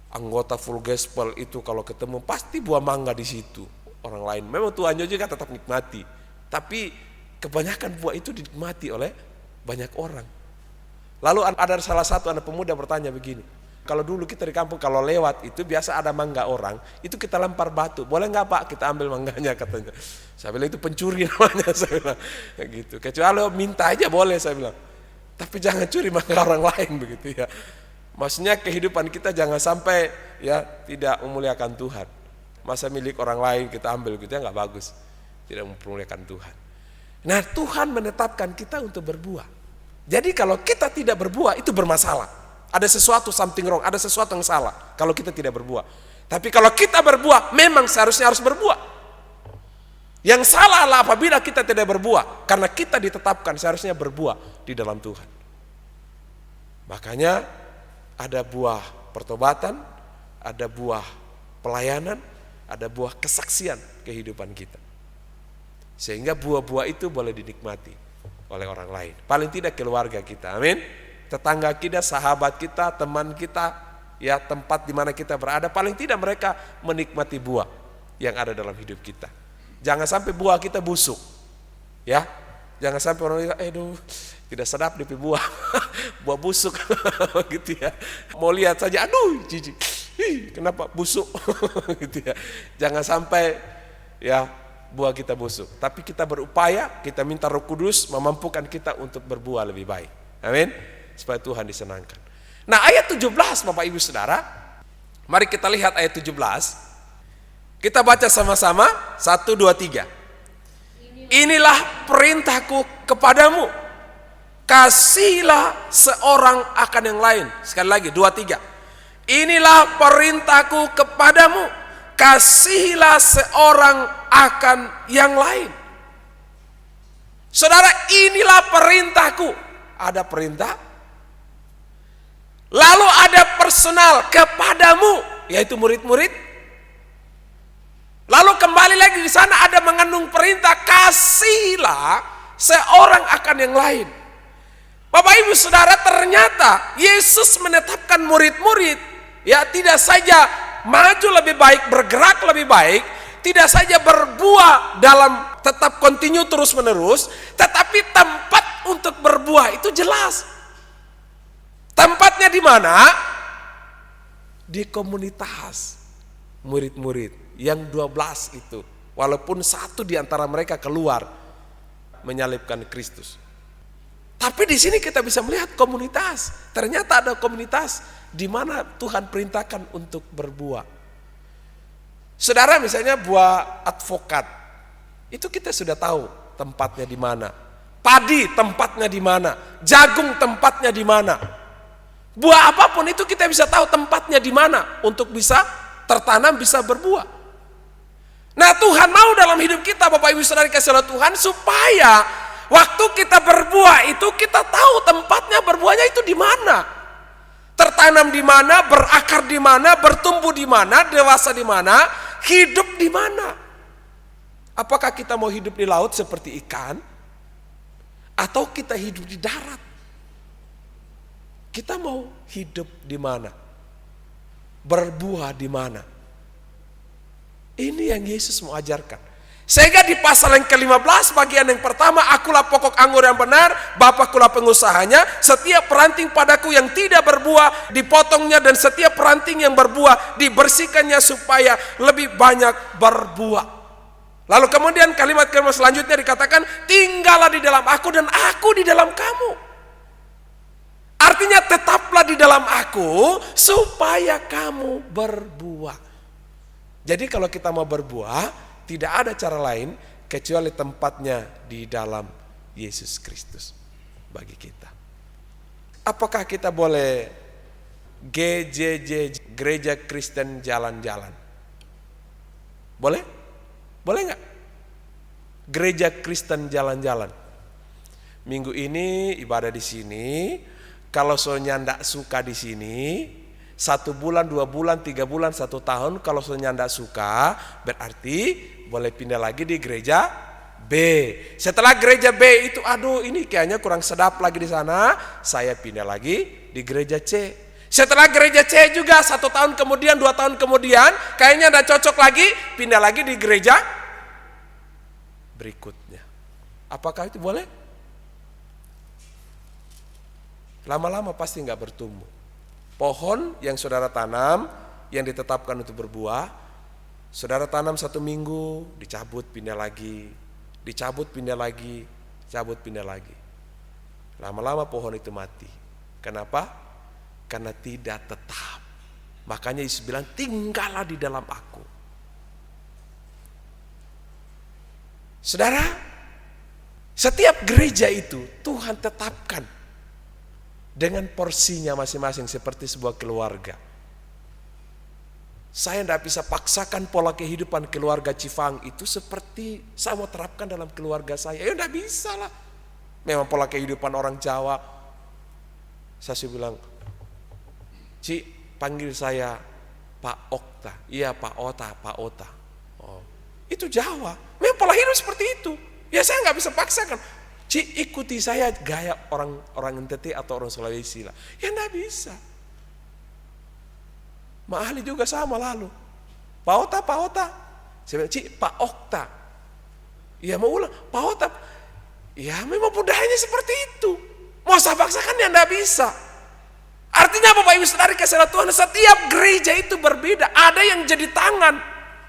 anggota full gospel itu kalau ketemu pasti buah mangga di situ. Orang lain memang tuannya juga tetap nikmati. Tapi kebanyakan buah itu dinikmati oleh banyak orang. Lalu ada salah satu anak pemuda bertanya begini, kalau dulu kita di kampung kalau lewat itu biasa ada mangga orang, itu kita lempar batu, boleh nggak Pak kita ambil mangganya katanya. Saya bilang itu pencuri namanya, saya bilang gitu. Kecuali minta aja boleh saya bilang, tapi jangan curi mangga orang lain begitu ya. Maksudnya kehidupan kita jangan sampai ya tidak memuliakan Tuhan. Masa milik orang lain kita ambil gitu ya nggak bagus, tidak memuliakan Tuhan. Nah Tuhan menetapkan kita untuk berbuah. Jadi kalau kita tidak berbuah itu bermasalah. Ada sesuatu something wrong, ada sesuatu yang salah kalau kita tidak berbuah. Tapi kalau kita berbuah memang seharusnya harus berbuah. Yang salah adalah apabila kita tidak berbuah, karena kita ditetapkan seharusnya berbuah di dalam Tuhan. Makanya ada buah pertobatan, ada buah pelayanan, ada buah kesaksian kehidupan kita. Sehingga buah-buah itu boleh dinikmati oleh orang lain. Paling tidak keluarga kita, amin. Tetangga kita, sahabat kita, teman kita, ya tempat di mana kita berada, paling tidak mereka menikmati buah yang ada dalam hidup kita. Jangan sampai buah kita busuk, ya. Jangan sampai orang bilang, tidak sedap di buah, buah busuk, gitu ya. Mau lihat saja, jijik, kenapa busuk, gitu ya. Jangan sampai, ya. Buah kita busuk, tapi kita berupaya, kita minta Roh Kudus memampukan kita untuk berbuah lebih baik. Amin. Supaya Tuhan disenangkan. Nah, ayat 17 Bapak Ibu Saudara, mari kita lihat ayat 17. Kita baca sama-sama 1, 2, 3. Inilah perintahku kepadamu, kasihilah seorang akan yang lain. Sekali lagi 2, 3. Inilah perintahku kepadamu, kasihilah seorang akan yang lain. Saudara, inilah perintahku. Ada perintah, lalu ada personal kepadamu, yaitu murid-murid. Lalu kembali lagi di sana ada mengandung perintah, kasihilah seorang akan yang lain. Bapak Ibu Saudara, ternyata Yesus menetapkan murid-murid, ya tidak saja maju lebih baik, bergerak lebih baik, tidak saja berbuah dalam tetap continue terus menerus, tetapi tempat untuk berbuah itu jelas. Tempatnya di mana? Di komunitas murid-murid yang 12 itu. Walaupun satu di antara mereka keluar menyalibkan Kristus. Tapi di sini kita bisa melihat komunitas. Ternyata ada komunitas di mana Tuhan perintahkan untuk berbuah. Saudara, misalnya buah advokat, itu kita sudah tahu tempatnya di mana. Padi tempatnya di mana, jagung tempatnya di mana. Buah apapun itu kita bisa tahu tempatnya di mana untuk bisa tertanam, bisa berbuah. Nah, Tuhan mau dalam hidup kita, Bapak Ibu Saudara dikasihi oleh Tuhan, supaya waktu kita berbuah itu kita tahu tempatnya berbuahnya itu di mana. Tertanam di mana, berakar di mana, bertumbuh di mana, dewasa di mana, hidup di mana. Apakah kita mau hidup di laut seperti ikan, atau kita hidup di darat? Kita mau hidup di mana? Berbuah di mana? Ini yang Yesus mau ajarkan. Sehingga di pasal yang ke-15 bagian yang pertama, akulah pokok anggur yang benar, Bapakkulah pengusahanya. Setiap peranting padaku yang tidak berbuah dipotongnya, dan setiap peranting yang berbuah dibersihkannya supaya lebih banyak berbuah. Lalu kemudian kalimat selanjutnya dikatakan, tinggallah di dalam aku dan aku di dalam kamu. Artinya tetaplah di dalam aku supaya kamu berbuah. Jadi kalau kita mau berbuah, tidak ada cara lain kecuali tempatnya di dalam Yesus Kristus. bagi kita. Apakah kita boleh GJJ, Gereja Kristen Jalan-Jalan? Boleh? Boleh nggak? Gereja Kristen Jalan-Jalan. Minggu ini ibadah di sini. Kalau soalnya ndak suka di sini, 1 bulan, 2 bulan, 3 bulan, 1 tahun, kalau soalnya ndak suka, berarti boleh pindah lagi di gereja B. Setelah gereja B itu, aduh ini kayaknya kurang sedap lagi di sana, saya pindah lagi di gereja C. Setelah gereja C juga 1 tahun kemudian, 2 tahun kemudian, kayaknya ndak cocok lagi, pindah lagi di gereja berikutnya. Apakah itu boleh? Lama-lama pasti nggak bertumbuh. Pohon yang saudara tanam, yang ditetapkan untuk berbuah, saudara tanam 1 minggu, dicabut pindah lagi, dicabut pindah lagi, cabut pindah lagi. Lama-lama pohon itu mati. Kenapa? Karena tidak tetap. Makanya Yesus bilang, tinggallah di dalam aku. Saudara, setiap gereja itu Tuhan tetapkan dengan porsinya masing-masing seperti sebuah keluarga. Saya tidak bisa paksakan pola kehidupan keluarga Cifang itu seperti saya mau terapkan dalam keluarga saya. Ya tidak bisa lah. Memang pola kehidupan orang Jawa. Saya bilang, Ci, panggil saya Pak Okta. Iya Pak Ota, Pak Ota. Oh, itu Jawa. Memang pola hidup seperti itu. Ya saya nggak bisa paksakan. Ci, ikuti saya gaya orang NTT atau orang Sulawesi lah. Ya enggak bisa. Mahali juga sama lalu. Pak Ota. Saya bilang, Ci, Pak Okta. Ya mau ulang, Pak Ota. Ya memang budayanya seperti itu. Mau saya paksakan ya enggak bisa. Artinya Bapak Ibu Saudara kasih Tuhan, setiap gereja itu berbeda. Ada yang jadi tangan.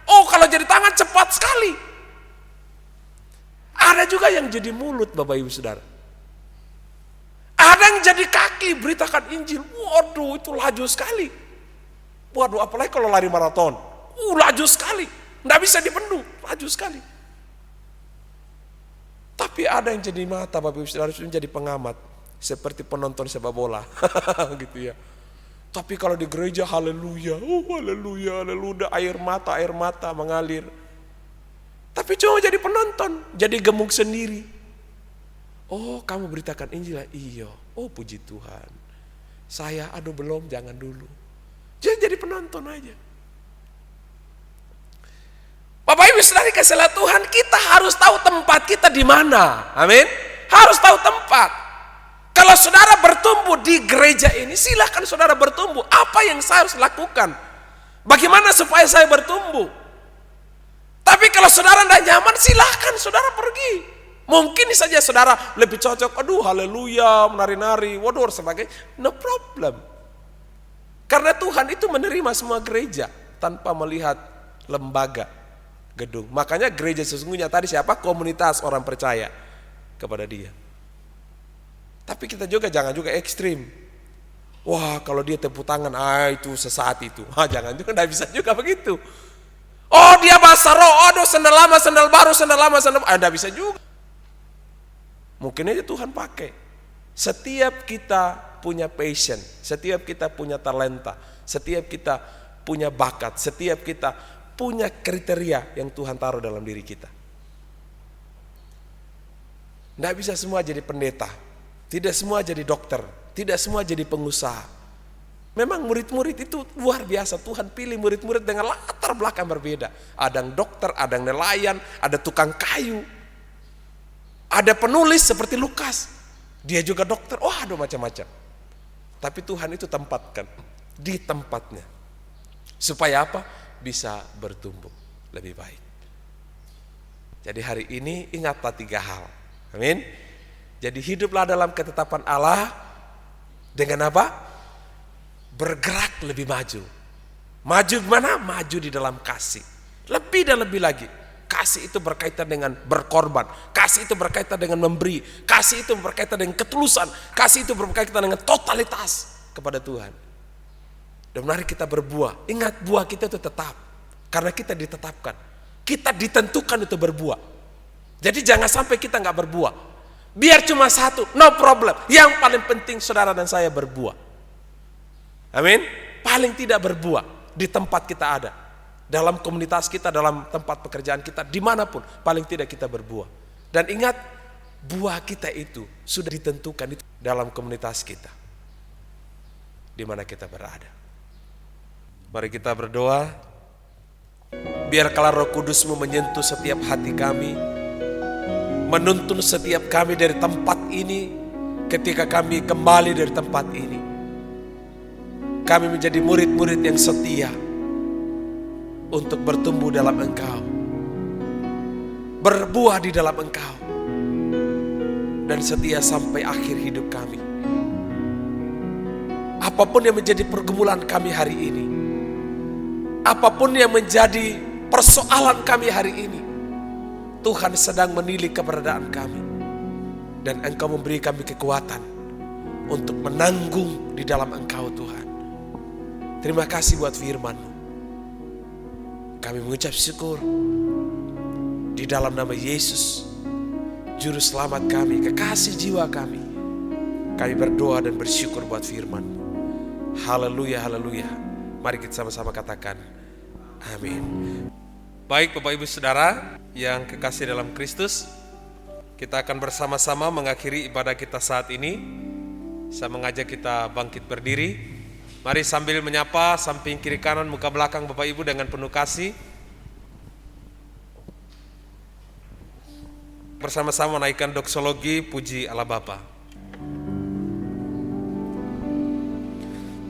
Oh kalau jadi tangan cepat sekali. Ada juga yang jadi mulut Bapak Ibu Saudara. Ada yang jadi kaki beritakan Injil. Waduh itu laju sekali. Waduh apalagi kalau lari maraton. Laju sekali. Nggak bisa dibendung. Laju sekali. Tapi ada yang jadi mata Bapak Ibu Saudara, jadi pengamat. Seperti penonton sepak bola. Gitu ya. Tapi kalau di gereja haleluya. Haleluya. Air mata mengalir. Tapi cuma jadi penonton, jadi gemuk sendiri. Oh kamu beritakan Injil ya? Iya. Oh puji Tuhan. Saya aduh belum, jangan dulu. Jadi penonton aja. Bapak Ibu Saudara kasih Tuhan, kita harus tahu tempat kita di mana. Amin. Harus tahu tempat. Kalau saudara bertumbuh di gereja ini, silakan saudara bertumbuh. Apa yang saya harus lakukan? Bagaimana supaya saya bertumbuh? Tapi kalau saudara tidak nyaman, silahkan saudara pergi. Mungkin saja saudara lebih cocok, aduh haleluya, menari-nari, waduh sebagainya. No problem. Karena Tuhan itu menerima semua gereja tanpa melihat lembaga, gedung. Makanya gereja sesungguhnya tadi siapa? Komunitas orang percaya kepada Dia. Tapi kita juga jangan juga ekstrim. Wah kalau dia tepuk tangan, itu sesaat itu. Jangan juga, tidak bisa juga begitu. Oh dia bahasa roh, aduh sendal lama, sendal baru, sendal lama, sendal baru. Tidak bisa juga. Mungkin aja Tuhan pakai. Setiap kita punya passion, setiap kita punya talenta, setiap kita punya bakat, setiap kita punya kriteria yang Tuhan taruh dalam diri kita. Tidak bisa semua jadi pendeta, tidak semua jadi dokter, tidak semua jadi pengusaha. Memang murid-murid itu luar biasa. Tuhan pilih murid-murid dengan latar belakang berbeda. Ada yang dokter, ada yang nelayan, ada tukang kayu. Ada penulis seperti Lukas. Dia juga dokter. Aduh macam-macam. Tapi Tuhan itu tempatkan di tempatnya. Supaya apa? Bisa bertumbuh lebih baik. Jadi hari ini ingatlah 3 hal. Amin. Jadi hiduplah dalam ketetapan Allah. Dengan apa? Bergerak lebih maju. Maju gimana? Maju di dalam kasih. Lebih dan lebih lagi. Kasih itu berkaitan dengan berkorban. Kasih itu berkaitan dengan memberi. Kasih itu berkaitan dengan ketulusan. Kasih itu berkaitan dengan totalitas kepada Tuhan. Dan mari kita berbuah. Ingat buah kita itu tetap. Karena kita ditetapkan. Kita ditentukan untuk berbuah. Jadi jangan sampai kita nggak berbuah. Biar cuma satu, no problem. Yang paling penting saudara dan saya berbuah. Amin. Paling tidak berbuah di tempat kita ada, dalam komunitas kita, dalam tempat pekerjaan kita, dimanapun, paling tidak kita berbuah. Dan ingat, buah kita itu sudah ditentukan itu dalam komunitas kita, di mana kita berada. Mari kita berdoa. Biarkanlah Roh Kudus-Mu menyentuh setiap hati kami, menuntun setiap kami dari tempat ini. Ketika kami kembali dari tempat ini, kami menjadi murid-murid yang setia untuk bertumbuh dalam Engkau, berbuah di dalam Engkau, dan setia sampai akhir hidup kami. Apapun yang menjadi pergumulan kami hari ini, apapun yang menjadi persoalan kami hari ini, Tuhan sedang menilik keberadaan kami, dan Engkau memberi kami kekuatan untuk menanggung di dalam Engkau, Tuhan. Terima kasih buat firman-Mu. Kami mengucap syukur di dalam nama Yesus, Juru Selamat kami, kekasih jiwa kami. Kami berdoa dan bersyukur buat firman-Mu. Haleluya, haleluya. Mari kita sama-sama katakan amin. Baik Bapak Ibu Saudara yang kekasih dalam Kristus, kita akan bersama-sama mengakhiri ibadah kita saat ini. Saya mengajak kita bangkit berdiri. Mari sambil menyapa samping kiri kanan muka belakang Bapak Ibu dengan penuh kasih. Bersama-sama menaikkan doksologi puji Allah Bapa.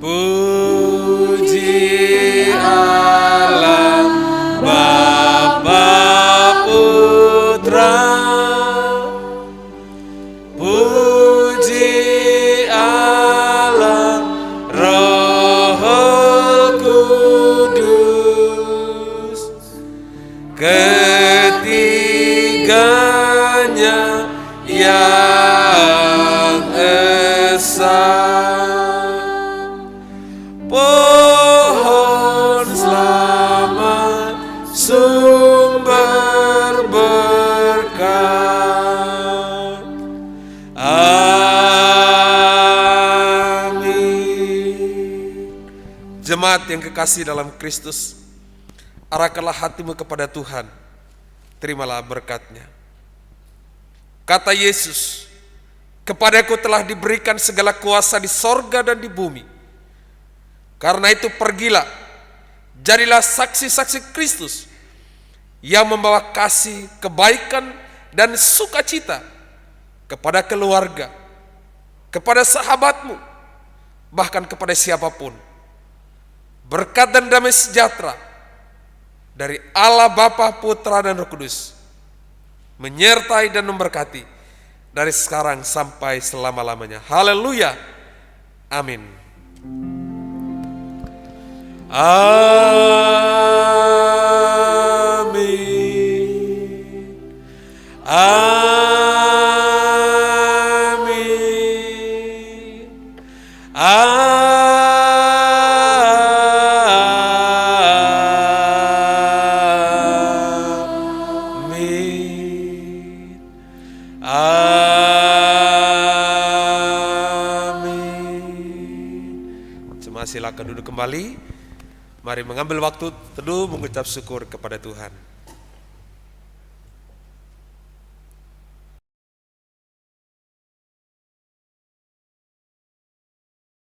Puji Allah Bapa Putra, puji Allah Roh Kudus, ketiganya yang esa. Pohon selamat, sumber berkat. Amin. Jemaat yang kekasih dalam Kristus, arahkanlah hatimu kepada Tuhan, terimalah berkat-Nya. Kata Yesus, kepadaku telah diberikan segala kuasa di sorga dan di bumi. Karena itu pergilah, jadilah saksi-saksi Kristus yang membawa kasih, kebaikan, dan sukacita kepada keluarga, kepada sahabatmu, bahkan kepada siapapun. Berkat dan damai sejahtera dari Allah Bapa, Putra, dan Roh Kudus menyertai dan memberkati dari sekarang sampai selama-lamanya. Haleluya. Amin. Amin. Amin. Amin. Amin. Jemaat silakan duduk kembali. Mari mengambil waktu teduh mengucap syukur kepada Tuhan.